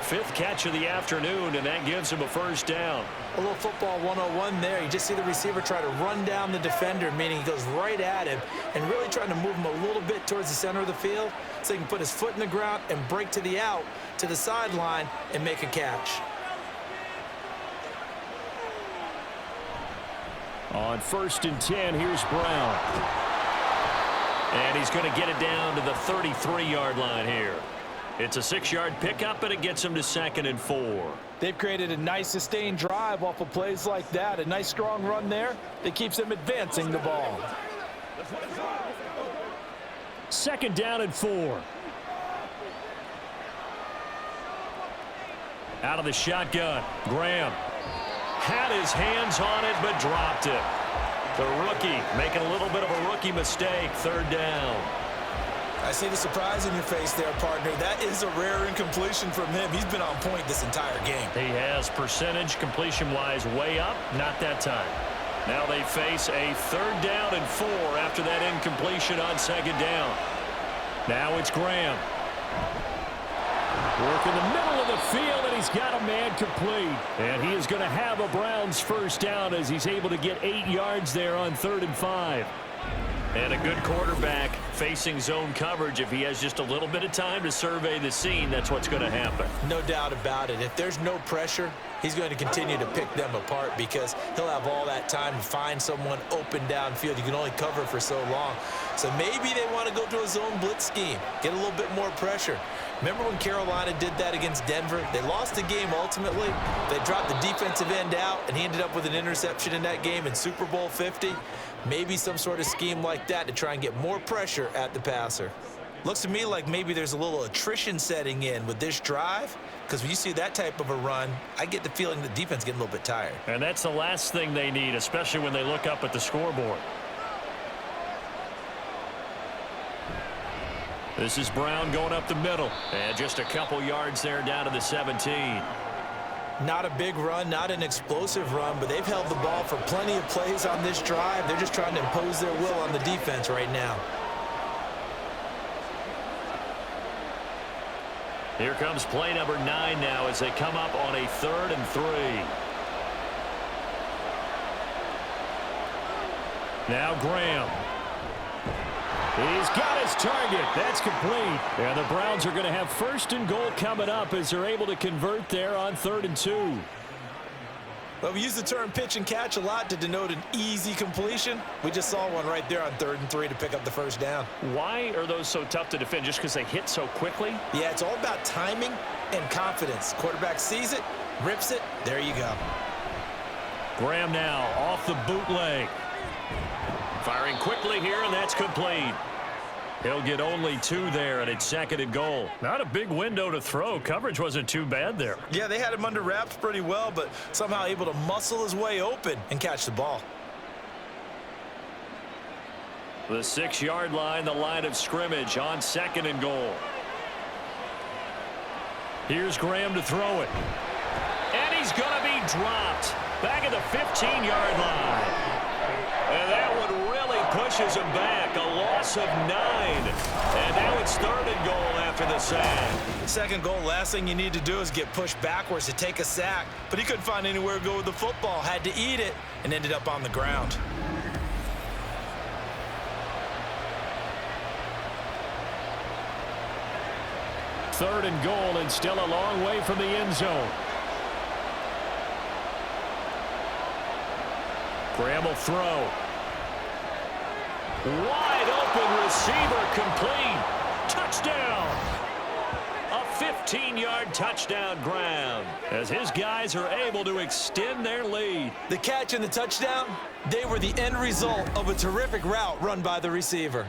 5th catch of the afternoon, and that gives him a 1st down. A little football 101 there. You just see the receiver try to run down the defender, meaning he goes right at him and really trying to move him a little bit towards the center of the field so he can put his foot in the ground and break to the out, to the sideline, and make a catch. On 1st and 10, here's Brown. And he's going to get it down to the 33-yard line here. It's a 6-yard pickup, and it gets him to 2nd and 4. They've created a nice sustained drive off of plays like that. A nice strong run there that keeps them advancing the ball. 2nd down and 4. Out of the shotgun, Graham had his hands on it but dropped it. The rookie making a little bit of a rookie mistake. 3rd down. I see the surprise in your face there, partner. That is a rare incompletion from him. He's been on point this entire game. He has percentage completion-wise way up, not that time. Now they face a 3rd down and 4 after that incompletion on 2nd down. Now it's Graham. Work in the middle of the field, and he's got a man complete. And he is going to have a Browns 1st down as he's able to get 8 yards there on 3rd and 5. And a good quarterback facing zone coverage. If he has just a little bit of time to survey the scene, that's what's going to happen. No doubt about it. If there's no pressure, he's going to continue to pick them apart because he'll have all that time to find someone open downfield. You can only cover for so long. So maybe they want to go to a zone blitz scheme, get a little bit more pressure. Remember when Carolina did that against Denver? They lost the game ultimately. They dropped the defensive end out, and he ended up with an interception in that game in Super Bowl 50. Maybe some sort of scheme like that to try and get more pressure at the passer. Looks to me like maybe there's a little attrition setting in with this drive, because when you see that type of a run, I get the feeling the defense getting a little bit tired. And that's the last thing they need, especially when they look up at the scoreboard. This is Brown going up the middle. And just a couple yards there down to the 17. Not a big run, not an explosive run, but they've held the ball for plenty of plays on this drive. They're just trying to impose their will on the defense right now. Here comes play number 9 now as they come up on a 3rd and 3. Now Graham. He's got his target. That's complete. And the Browns are going to have 1st and goal coming up as they're able to convert there on 3rd and 2. Well, we use the term pitch and catch a lot to denote an easy completion. We just saw one right there on 3rd and 3 to pick up the 1st down. Why are those so tough to defend? Just because they hit so quickly? Yeah, it's all about timing and confidence. Quarterback sees it, rips it, there you go. Graham now off the bootleg. Firing quickly here, and that's complete. He'll get only 2 there, and it's 2nd and goal. Not a big window to throw. Coverage wasn't too bad there. Yeah, they had him under wraps pretty well, but somehow able to muscle his way open and catch the ball. The 6-yard line, the line of scrimmage on 2nd and goal. Here's Graham to throw it. And he's going to be dropped back at the 15-yard line. And that one really pushes him back. A loss of 9. And now it's 3rd and goal after the sack. 2nd goal, last thing you need to do is get pushed backwards to take a sack. But he couldn't find anywhere to go with the football. Had to eat it and ended up on the ground. Third and goal, and still a long way from the end zone. Graham will throw. Wide open receiver, complete. Touchdown. A 15-yard touchdown, Graham, as his guys are able to extend their lead. The catch and the touchdown, they were the end result of a terrific route run by the receiver.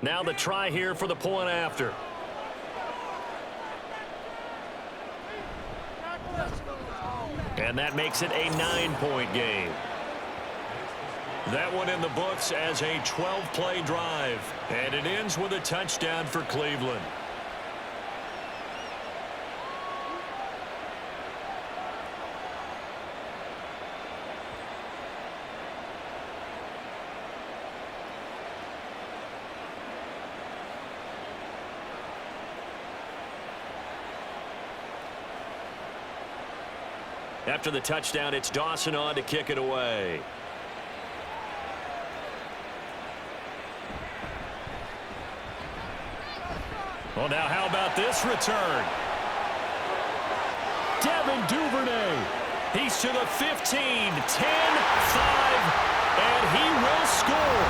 Now the try here for the point after. And that makes it a 9-point game. That one in the books as a 12-play drive. And it ends with a touchdown for Cleveland. After the touchdown, it's Dawson on to kick it away. Well, now how about this return? Devin Duvernay. He's to the 15, 10, 5, and he will score.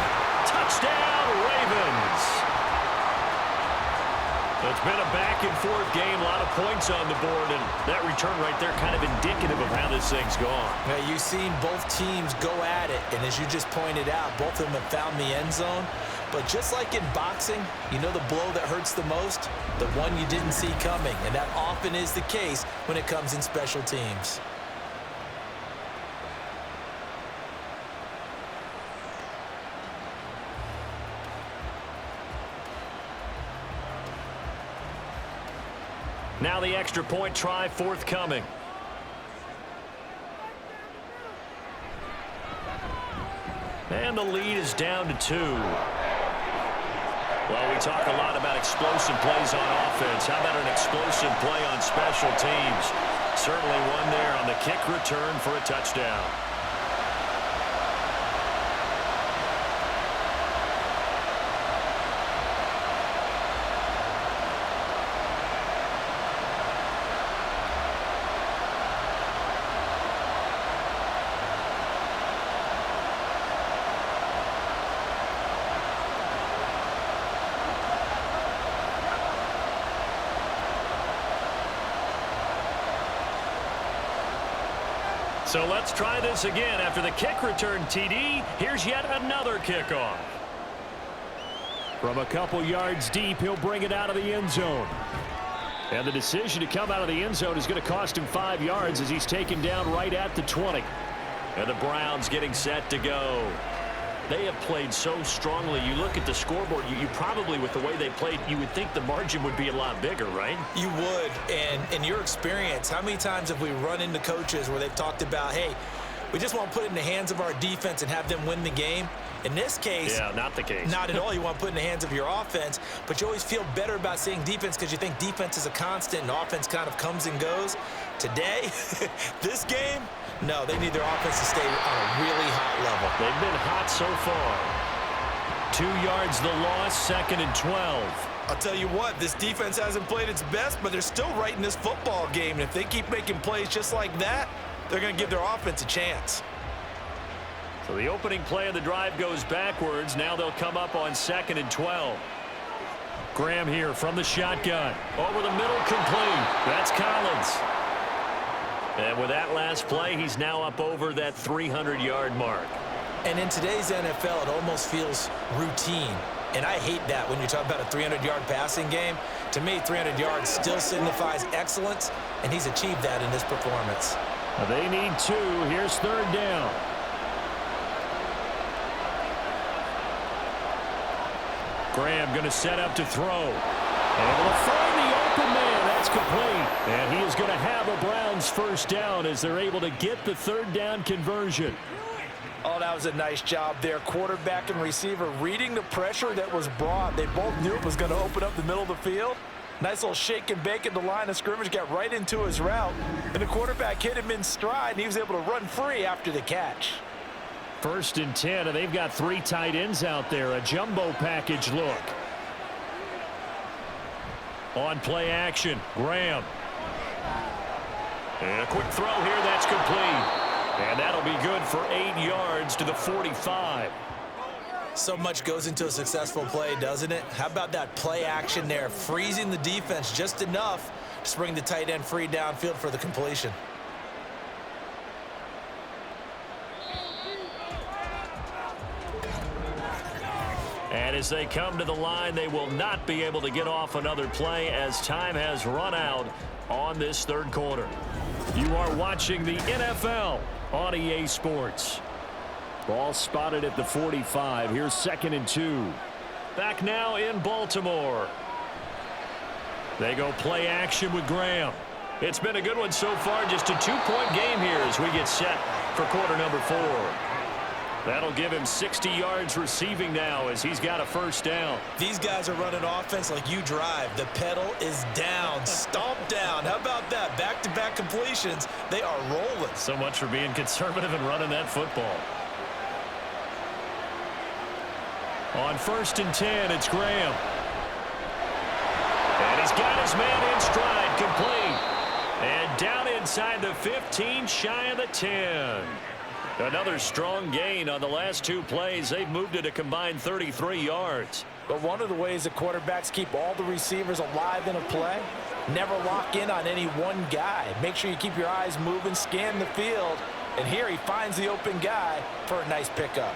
Touchdown, Ravens. It's been a back-and-forth game, a lot of points on the board, and that return right there kind of indicative of how this thing's gone. Now, you've seen both teams go at it, and as you just pointed out, both of them have found the end zone. But just like in boxing, you know the blow that hurts the most? The one you didn't see coming, and that often is the case when it comes in special teams. Now the extra point try forthcoming. And the lead is down to 2. Well, we talk a lot about explosive plays on offense. How about an explosive play on special teams? Certainly one there on the kick return for a touchdown. So let's try this again. After the kick return TD, here's yet another kickoff. From a couple yards deep, he'll bring it out of the end zone. And the decision to come out of the end zone is going to cost him 5 yards as he's taken down right at the 20. And the Browns getting set to go. They have played so strongly. You look at the scoreboard, you probably, with the way they played, you would think the margin would be a lot bigger, right? You would. And in your experience, how many times have we run into coaches where they've talked about, hey, we just want to put it in the hands of our defense and have them win the game? In this case, yeah, not the case. Not at all. You want to put it in the hands of your offense, but you always feel better about seeing defense because you think defense is a constant and offense kind of comes and goes. Today, this game, no, they need their offense to stay on a really hot level. They've been hot so far. 2 yards the loss, 2nd and 12. I'll tell you what, this defense hasn't played its best, but they're still right in this football game. And if they keep making plays just like that, they're going to give their offense a chance. So the opening play of the drive goes backwards. Now they'll come up on 2nd and 12. Graham here from the shotgun. Over the middle, complete. That's Collins. And with that last play, he's now up over that 300-yard mark. And in today's NFL, it almost feels routine. And I hate that when you talk about a 300-yard passing game. To me, 300 yards still signifies excellence, and he's achieved that in this performance. Well, they need 2. Here's 3rd down. Graham going to set up to throw. Able to find the open man. That's complete. And he is going to have a Browns first down as they're able to get the 3rd down conversion. Oh, that was a nice job there. Quarterback and receiver reading the pressure that was brought. They both knew it was going to open up the middle of the field. Nice little shake and bake at the line of scrimmage. Got right into his route. And the quarterback hit him in stride, and he was able to run free after the catch. 1st and 10, and they've got 3 tight ends out there. A jumbo package look. On play action, Graham. And a quick throw here, that's complete. And that'll be good for 8 yards to the 45. So much goes into a successful play, doesn't it? How about that play action there, freezing the defense just enough to bring the tight end free downfield for the completion. And as they come to the line, they will not be able to get off another play as time has run out on this 3rd quarter. You are watching the NFL on EA Sports. Ball spotted at the 45. Here's 2nd and 2. Back now in Baltimore. They go play action with Graham. It's been a good one so far. Just a 2-point game here as we get set for quarter number 4. That'll give him 60 yards receiving now as he's got a first down. These guys are running offense like you drive. The pedal is down, stomp down. How about that? Back-to-back completions. They are rolling. So much for being conservative and running that football. On 1st and 10, it's Graham. And he's got his man in stride, complete. And down inside the 15, shy of the 10. Another strong gain on the last 2 plays. They've moved it a combined 33 yards. But one of the ways that quarterbacks keep all the receivers alive in a play, never lock in on any one guy. Make sure you keep your eyes moving, scan the field, and here he finds the open guy for a nice pickup.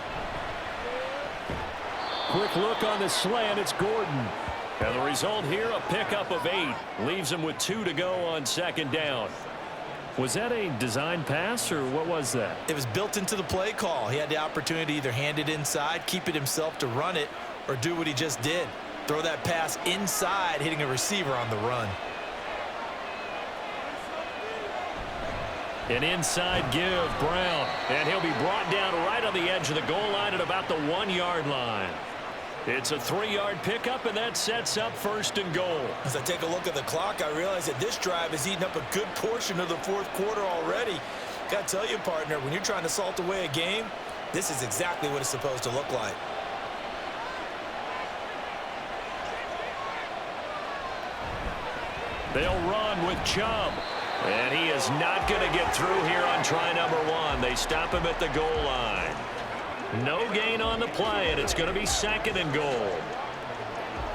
Quick look on the slant. It's Gordon. And the result here, a pickup of 8. Leaves him with 2 to go on second down. Was that a design pass, or what was that? It was built into the play call. He had the opportunity to either hand it inside, keep it himself to run it, or do what he just did. Throw that pass inside, hitting a receiver on the run. An inside give, Brown. And he'll be brought down right on the edge of the goal line at about the 1-yard line. It's a 3-yard pickup, and that sets up 1st and goal. As I take a look at the clock, I realize that this drive has eaten up a good portion of the 4th quarter already. Got to tell you, partner, when you're trying to salt away a game, this is exactly what it's supposed to look like. They'll run with Chubb. And he is not going to get through here on try number 1. They stop him at the goal line. No gain on the play, and it's going to be 2nd and goal.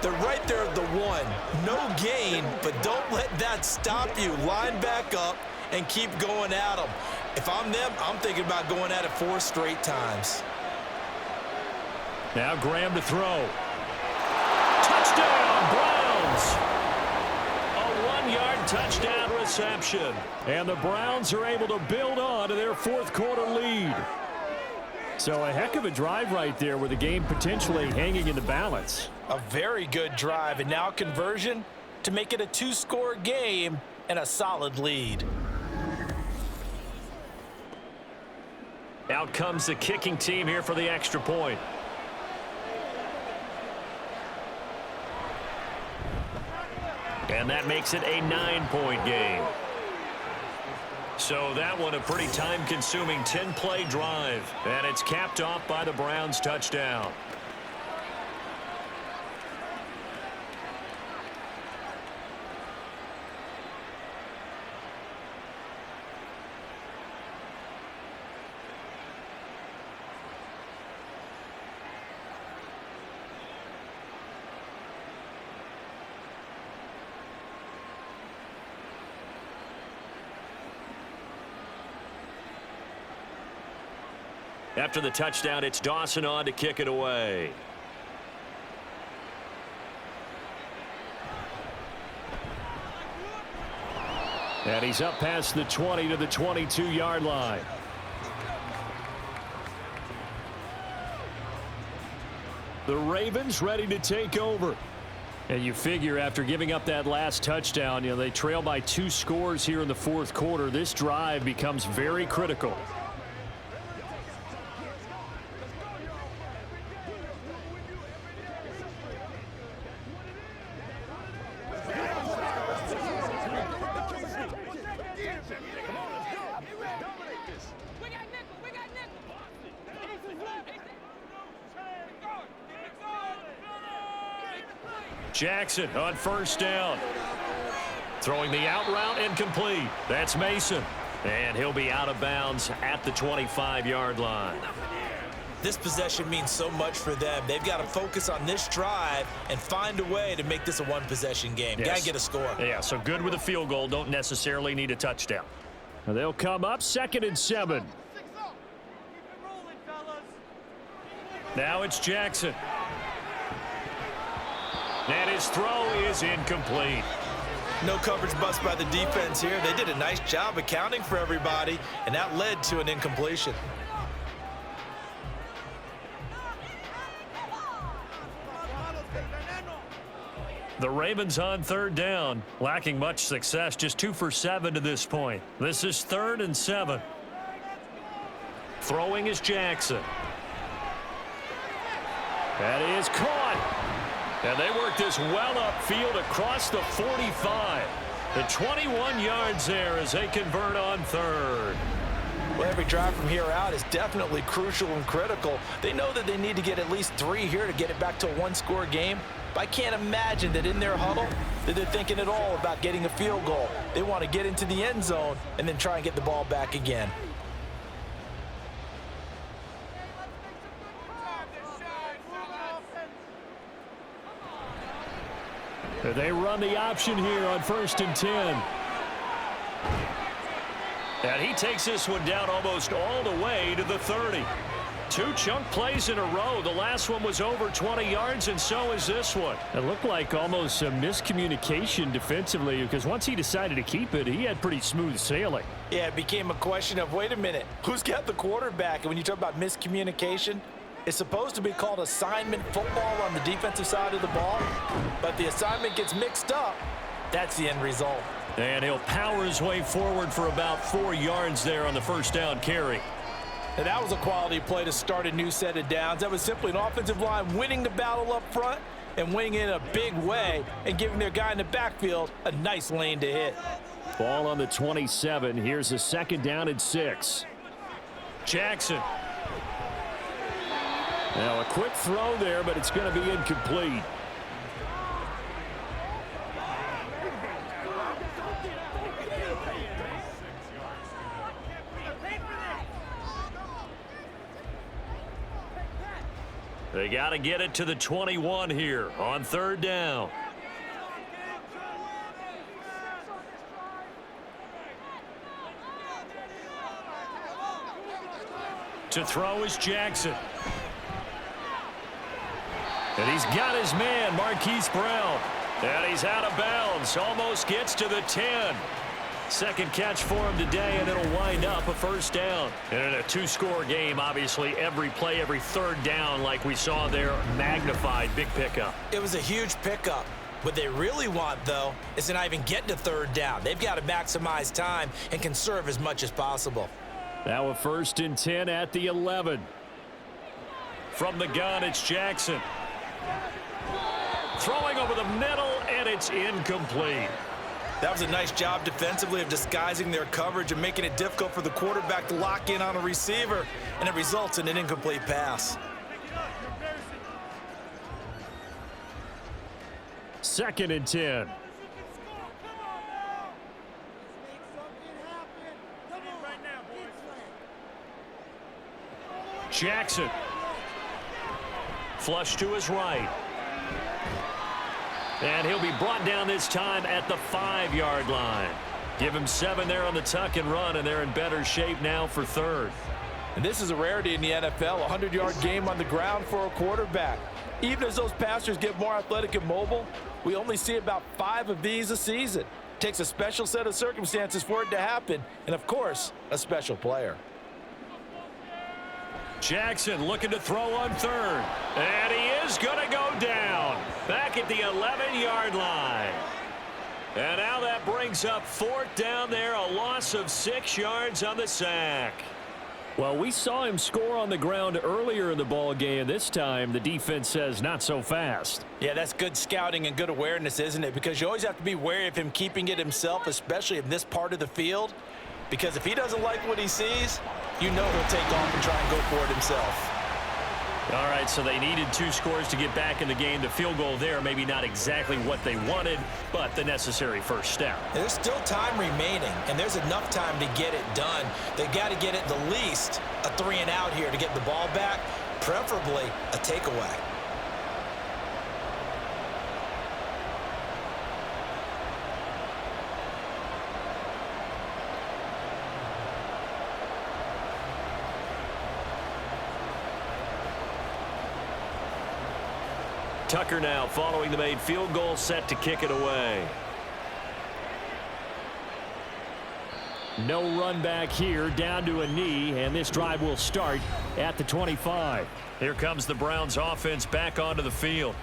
They're right there at the 1. No gain, but don't let that stop you. Line back up and keep going at them. If I'm them, I'm thinking about going at it 4 straight times. Now Graham to throw. Touchdown, Browns! A 1-yard touchdown reception. And the Browns are able to build on to their 4th quarter lead. So a heck of a drive right there with the game potentially hanging in the balance. A very good drive, and now conversion to make it a 2-score game and a solid lead. Out comes the kicking team here for the extra point. And that makes it a 9-point game. So that one a pretty time-consuming 10-play drive. And it's capped off by the Browns touchdown. After the touchdown, it's Dawson on to kick it away. And he's up past the 20 to the 22-yard line. The Ravens ready to take over. And you figure after giving up that last touchdown, they trail by 2 scores here in the 4th quarter. This drive becomes very critical. Jackson on 1st down. Throwing the out route incomplete. That's Mason. And he'll be out of bounds at the 25-yard line. This possession means so much for them. They've got to focus on this drive and find a way to make this a 1-possession game. Yes. Got to get a score. Yeah, so good with a field goal. Don't necessarily need a touchdown. Now they'll come up 2nd and 7. Now it's Jackson. And his throw is incomplete. No coverage bust by the defense here. They did a nice job accounting for everybody, and that led to an incompletion. The Ravens on 3rd down, lacking much success, just 2 for 7 to this point. This is 3rd and 7. Throwing is Jackson. That is caught. And they work this well upfield across the 45. The 21 yards there as they convert on 3rd. Well, every drive from here out is definitely crucial and critical. They know that they need to get at least 3 here to get it back to a 1-score game. But I can't imagine that in their huddle that they're thinking at all about getting a field goal. They want to get into the end zone and then try and get the ball back again. They run the option here on 1st and 10. And he takes this one down almost all the way to the 30. 2 chunk plays in a row. The last one was over 20 yards, and so is this one. It looked like almost some miscommunication defensively, because once he decided to keep it, he had pretty smooth sailing. Yeah, it became a question of, wait a minute, who's got the quarterback? And when you talk about miscommunication, it's supposed to be called assignment football on the defensive side of the ball, but the assignment gets mixed up. That's the end result. And he'll power his way forward for about 4 yards there on the 1st down carry. And that was a quality play to start a new set of downs. That was simply an offensive line winning the battle up front and winning it in a big way and giving their guy in the backfield a nice lane to hit. Ball on the 27. Here's a 2nd down and 6. Jackson. Now a quick throw there, but it's going to be incomplete. They got to get it to the 21 here on 3rd down. To throw is Jackson. And he's got his man, Marquise Brown. And he's out of bounds. Almost gets to the 10. 2nd catch for him today, and it'll wind up a 1st down. And in a 2-score game, obviously, every play, every 3rd down, like we saw there, magnified. Big pickup. It was a huge pickup. What they really want, though, is to not even get to 3rd down. They've got to maximize time and conserve as much as possible. Now a 1st and 10 at the 11. From the gun, it's Jackson. Throwing over the middle, and it's incomplete. That was a nice job defensively of disguising their coverage and making it difficult for the quarterback to lock in on a receiver, and it results in an incomplete pass. 2nd and 10. Jackson. Flush to his right. And he'll be brought down this time at the 5-yard line. Give him 7 there on the tuck and run, and they're in better shape now for 3rd. And this is a rarity in the NFL, a 100-yard game on the ground for a quarterback. Even as those passers get more athletic and mobile, we only see about 5 of these a season. It takes a special set of circumstances for it to happen, and of course, a special player. Jackson looking to throw on 3rd. And he is going to go down back at the 11-yard line. And now that brings up 4th down there, a loss of 6 yards on the sack. Well, we saw him score on the ground earlier in the ball game. This time, the defense says not so fast. Yeah, that's good scouting and good awareness, isn't it? Because you always have to be wary of him keeping it himself, especially in this part of the field. Because if he doesn't like what he sees, you know he'll take off and try and go for it himself. All right, so they needed 2 scores to get back in the game. The field goal there, maybe not exactly what they wanted, but the necessary first step. There's still time remaining, and there's enough time to get it done. They got to get at the least a 3-and-out here to get the ball back, preferably a takeaway. Tucker now following the made field goal, set to kick it away. No run back here, down to a knee, and this drive will start at the 25. Here comes the Browns offense back onto the field.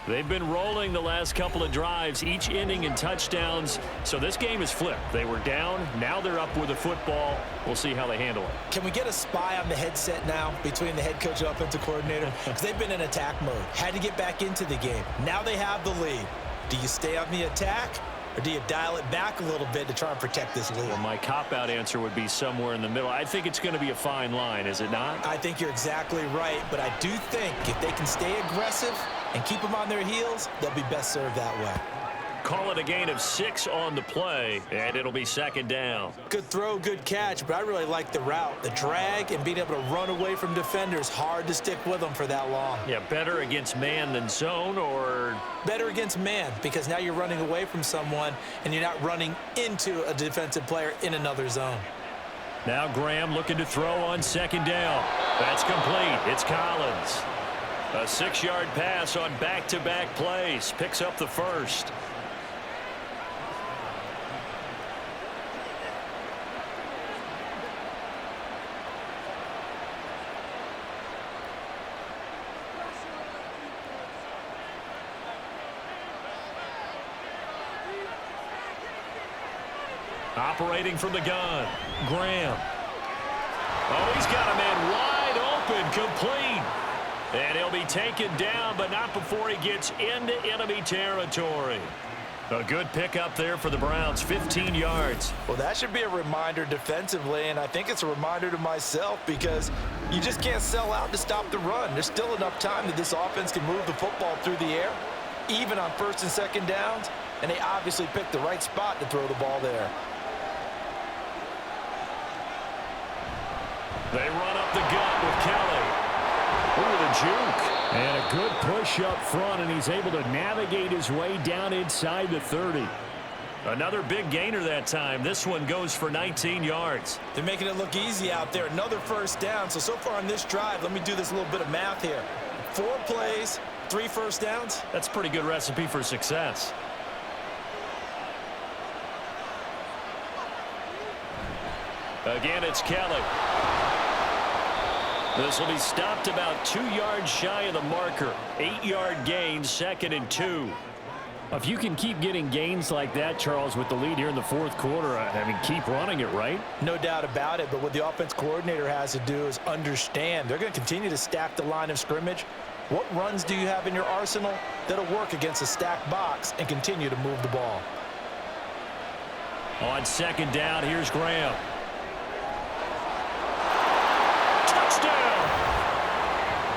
They've been rolling the last couple of drives, each ending in touchdowns. So this game is flipped. They were down. Now they're up with the football. We'll see how they handle it. Can we get a spy on the headset now between the head coach and offensive coordinator? Because they've been in attack mode. Had to get back into the game. Now they have the lead. Do you stay on the attack, or do you dial it back a little bit to try and protect this lead? Well, my cop-out answer would be somewhere in the middle. I think it's going to be a fine line, is it not? I think you're exactly right, but I do think if they can stay aggressive and keep them on their heels, they'll be best served that way. Call it a gain of 6 on the play, and it'll be second down. Good throw, good catch, but I really like the route. The drag and being able to run away from defenders, hard to stick with them for that long. Yeah, better against man than zone, or? Better against man, because now you're running away from someone and you're not running into a defensive player in another zone. Now Graham looking to throw on second down. That's complete. It's Collins. A 6-yard pass on back-to-back plays. Picks up the first. Operating from the gun, Graham. Oh, he's got a man wide open, complete. And he'll be taken down, but not before he gets into enemy territory. A good pickup there for the Browns, 15 yards. Well, that should be a reminder defensively, and I think it's a reminder to myself because you just can't sell out to stop the run. There's still enough time that this offense can move the football through the air, even on first and second downs, and they obviously picked the right spot to throw the ball there. They run up the gut with Kelly. Ooh, the juke. And a good push up front, and he's able to navigate his way down inside the 30. Another big gainer that time. This one goes for 19 yards. They're making it look easy out there. Another first down. So far on this drive, let me do this little bit of math here. 4 plays, 3 first downs. That's a pretty good recipe for success. Again, it's Kelly. This will be stopped about 2 yards shy of the marker. 8-yard gain, 2nd and 2. If you can keep getting gains like that, Charles, with the lead here in the fourth quarter, I mean, keep running it, right? No doubt about it, but what the offense coordinator has to do is understand. They're going to continue to stack the line of scrimmage. What runs do you have in your arsenal that'll work against a stacked box and continue to move the ball? On second down, here's Graham.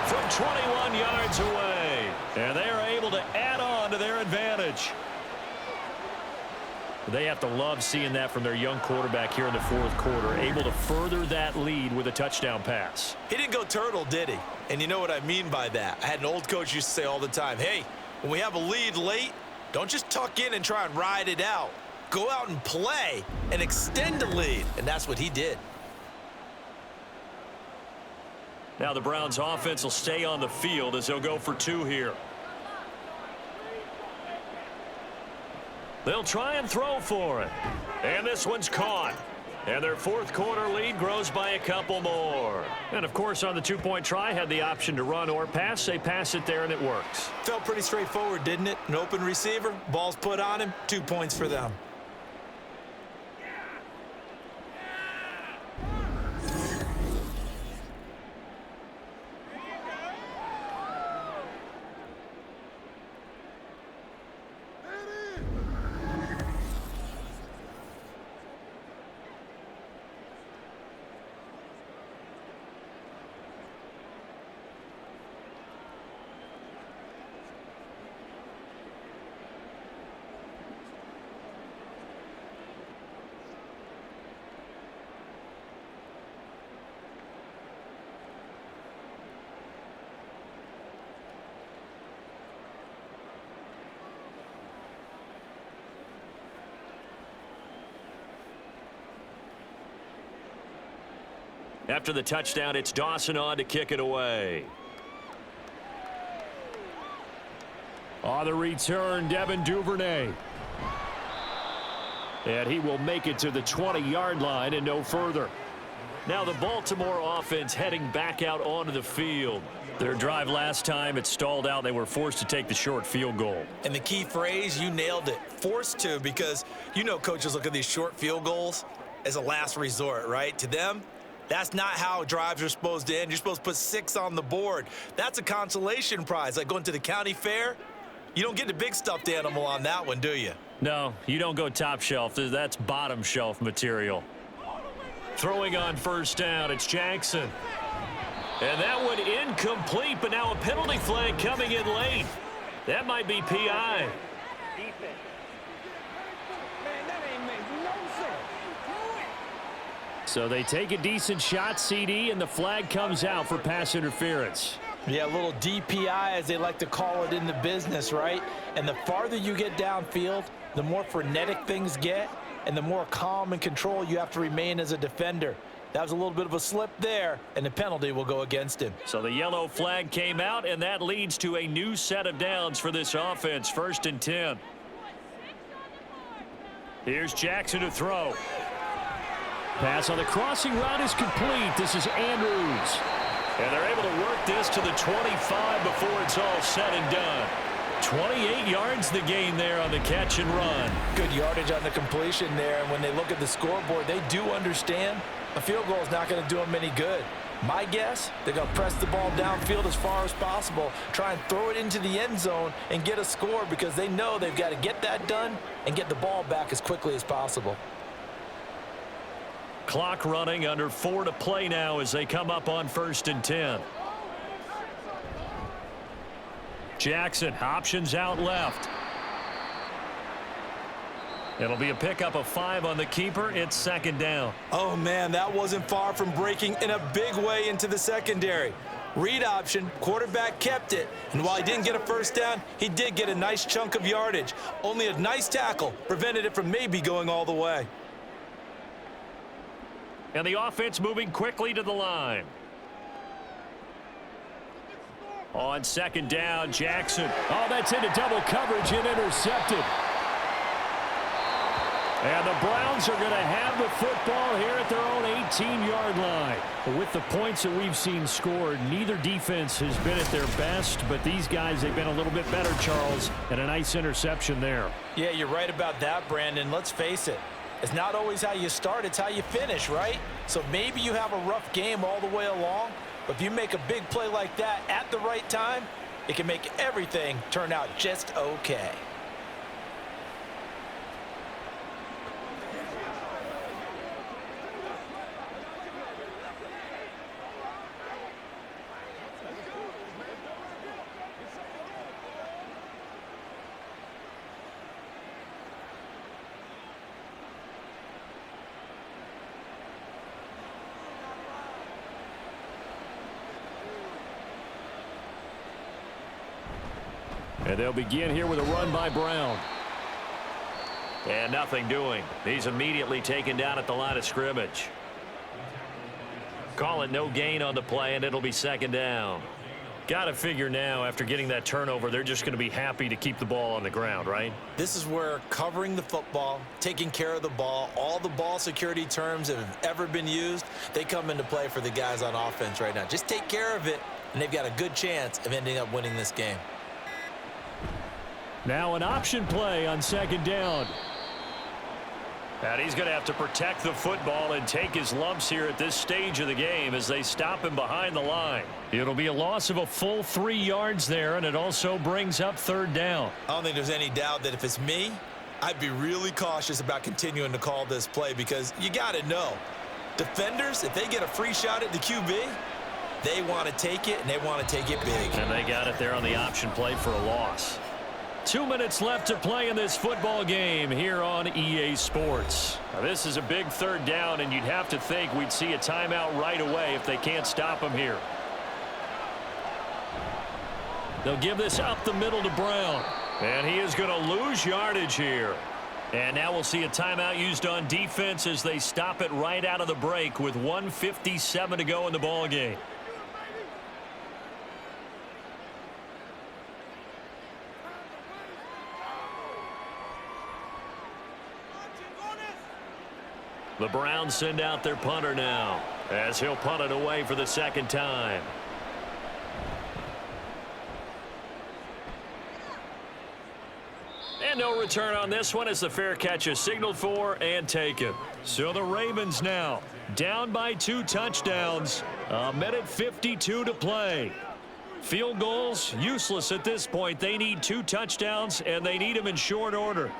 From 21 yards away. And they are able to add on to their advantage. They have to love seeing that from their young quarterback here in the fourth quarter, able to further that lead with a touchdown pass. He didn't go turtle, did he? And you know what I mean by that. I had an old coach used to say all the time, hey, when we have a lead late, don't just tuck in and try and ride it out. Go out and play and extend the lead. And that's what he did. Now the Browns offense will stay on the field as they'll go for 2 here. They'll try and throw for it. And this one's caught. And their fourth quarter lead grows by a couple more. And, of course, on the 2-point try, had the option to run or pass. They pass it there, and it works. Felt pretty straightforward, didn't it? An open receiver, ball's put on him, 2 points for them. After the touchdown, it's Dawson on to kick it away. On the return, Devin Duvernay. And he will make it to the 20-yard line and no further. Now the Baltimore offense heading back out onto the field. Their drive last time, it stalled out. They were forced to take the short field goal. And the key phrase, you nailed it, forced to, because you know coaches look at these short field goals as a last resort, right? To them, that's not how drives are supposed to end. You're supposed to put 6 on the board. That's a consolation prize. Like going to the county fair, you don't get the big stuffed animal on that one, do you? No, you don't go top shelf. That's bottom shelf material. Throwing on first down, it's Jackson. And that one incomplete, but now a penalty flag coming in late. That might be PI. So they take a decent shot, CD, and the flag comes out for pass interference. Yeah, a little DPI, as they like to call it in the business, right? And the farther you get downfield, the more frenetic things get, and the more calm and control you have to remain as a defender. That was a little bit of a slip there, and the penalty will go against him. So the yellow flag came out, and that leads to a new set of downs for this offense, 1st and 10. Here's Jackson to throw. Pass on the crossing route is complete. This is Andrews. And they're able to work this to the 25 before it's all said and done. 28 yards the gain there on the catch and run. Good yardage on the completion there, and when they look at the scoreboard, they do understand a field goal is not going to do them any good. My guess, they're going to press the ball downfield as far as possible, try and throw it into the end zone and get a score because they know they've got to get that done and get the ball back as quickly as possible. Clock running, under 4 to play now as they come up on 1st and 10. Jackson, options out left. It'll be a pickup of 5 on the keeper. It's 2nd down. Oh, man, that wasn't far from breaking in a big way into the secondary. Read option, quarterback kept it, and while he didn't get a 1st down, he did get a nice chunk of yardage. Only a nice tackle prevented it from maybe going all the way. And the offense moving quickly to the line. On 2nd down, Jackson. Oh, that's into double coverage and intercepted. And the Browns are going to have the football here at their own 18-yard line. With the points that we've seen scored, neither defense has been at their best, but these guys, they've been a little bit better, Charles, and a nice interception there. Yeah, you're right about that, Brandon. Let's face it. It's not always how you start, it's how you finish, right? So maybe you have a rough game all the way along, but if you make a big play like that at the right time, it can make everything turn out just okay. And they'll begin here with a run by Brown. And nothing doing. He's immediately taken down at the line of scrimmage. Call it no gain on the play, and it'll be 2nd down. Got to figure now, after getting that turnover, they're just going to be happy to keep the ball on the ground, right? This is where covering the football, taking care of the ball, all the ball security terms that have ever been used, they come into play for the guys on offense right now. Just take care of it, and they've got a good chance of ending up winning this game. Now an option play on 2nd down. And he's going to have to protect the football and take his lumps here at this stage of the game as they stop him behind the line. It'll be a loss of a full 3 yards there, and it also brings up 3rd down. I don't think there's any doubt that if it's me, I'd be really cautious about continuing to call this play because you got to know, defenders, if they get a free shot at the QB, they want to take it, and they want to take it big. And they got it there on the option play for a loss. 2 minutes left to play in this football game here on EA Sports. Now, this is a big 3rd down, and you'd have to think we'd see a timeout right away if they can't stop him here. They'll give this up the middle to Brown. And he is going to lose yardage here. And now we'll see a timeout used on defense as they stop it right out of the break with 1:57 to go in the ball game. The Browns send out their punter now as he'll punt it away for the 2nd time. And no return on this one as the fair catch is signaled for and taken. So the Ravens now down by 2 touchdowns. 1:52 to play. Field goals useless at this point. They need 2 touchdowns, and they need them in short order.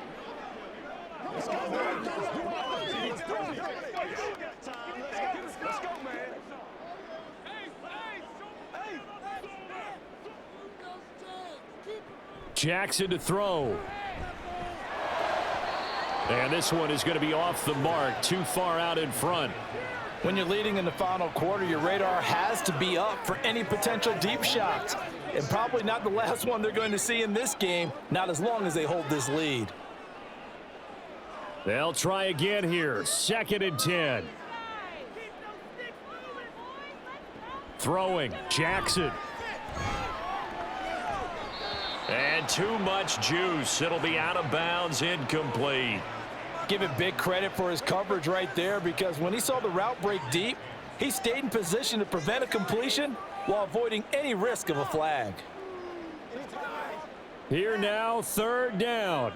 Jackson to throw. And this one is going to be off the mark, too far out in front. When you're leading in the final quarter, your radar has to be up for any potential deep shots. And probably not the last one they're going to see in this game, not as long as they hold this lead. They'll try again here. 2nd and 10. Throwing, Jackson. And too much juice. It'll be out of bounds, incomplete. Give it big credit for his coverage right there, because when he saw the route break deep, he stayed in position to prevent a completion while avoiding any risk of a flag. Here now, 3rd down.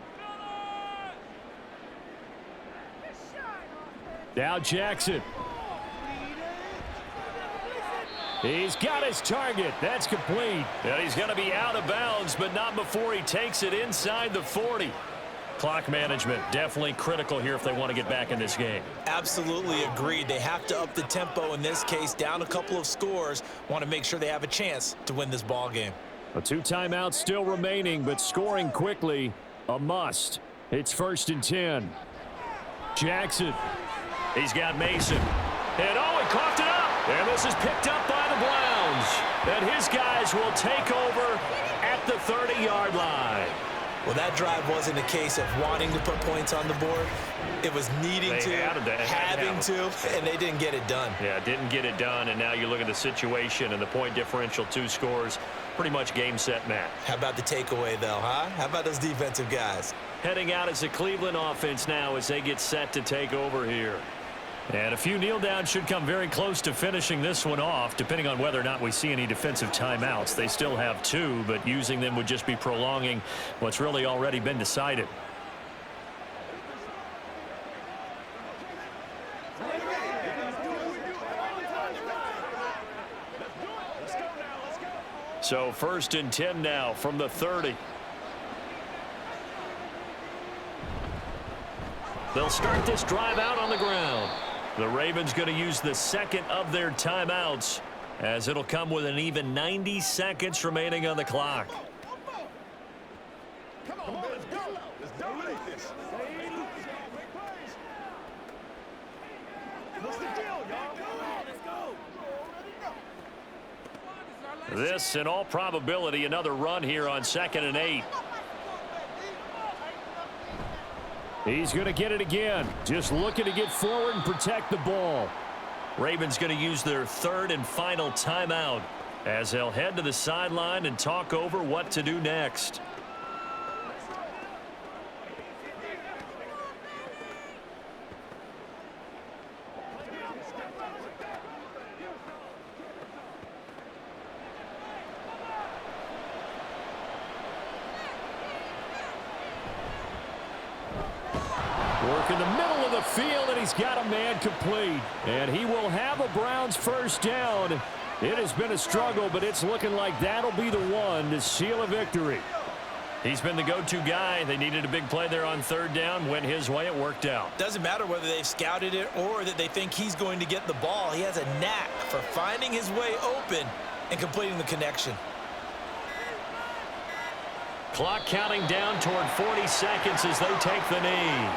Now Jackson. He's got his target. That's complete. And he's going to be out of bounds, but not before he takes it inside the 40. Clock management definitely critical here if they want to get back in this game. Absolutely agreed. They have to up the tempo in this case, down a couple of scores. Want to make sure they have a chance to win this ball game. 2 timeouts still remaining, but scoring quickly, a must. It's 1st and 10. Jackson. He's got Mason. And oh, he coughed it up. And this is picked up by the Browns. And his guys will take over at the 30-yard line. Well, that drive wasn't a case of wanting to put points on the board. It was needing to, having to, and they didn't get it done. Yeah, didn't get it done, and now you look at the situation and the point differential, 2 scores, pretty much game, set, match. How about the takeaway, though, huh? How about those defensive guys? Heading out as the Cleveland offense now as they get set to take over here. And a few kneel downs should come very close to finishing this one off, depending on whether or not we see any defensive timeouts. They still have 2, but using them would just be prolonging what's really already been decided. So 1st and 10 now from the 30. They'll start this drive out on the ground. The Ravens going to use the 2nd of their timeouts, as it'll come with an even 90 seconds remaining on the clock. Come on, let's go. Let's dominate this. What's the deal, y'all? Let's go. This, in all probability, another run here on 2nd and 8. He's going to get it again. Just looking to get forward and protect the ball. Ravens going to use their 3rd and final timeout as they'll head to the sideline and talk over what to do next. Work in the middle of the field, and he's got a man complete. And he will have a Browns 1st down. It has been a struggle, but it's looking like that'll be the one to seal a victory. He's been the go-to guy. They needed a big play there on 3rd down. Went his way. It worked out. Doesn't matter whether they've scouted it or that they think he's going to get the ball. He has a knack for finding his way open and completing the connection. Clock counting down toward 40 seconds as they take the knee.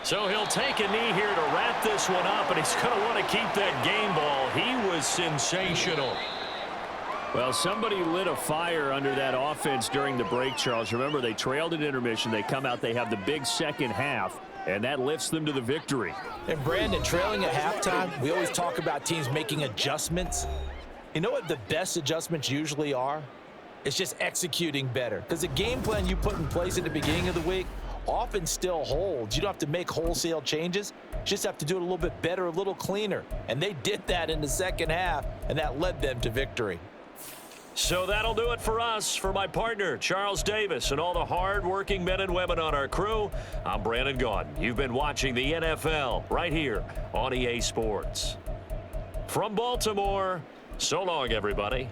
So he'll take a knee here to wrap this one up, and he's going to want to keep that game ball. He was sensational. Well, somebody lit a fire under that offense during the break, Charles. Remember, they trailed at intermission. They come out, they have the big second half, and that lifts them to the victory. And Brandon, trailing at halftime, we always talk about teams making adjustments. You know what the best adjustments usually are? It's just executing better. Because the game plan you put in place at the beginning of the week often still holds. You don't have to make wholesale changes. You just have to do it a little bit better, a little cleaner. And they did that in the second half, and that led them to victory. So that'll do it for us. For my partner, Charles Davis, and all the hard-working men and women on our crew, I'm Brandon Gaudin. You've been watching the NFL right here on EA Sports. From Baltimore, so long, everybody.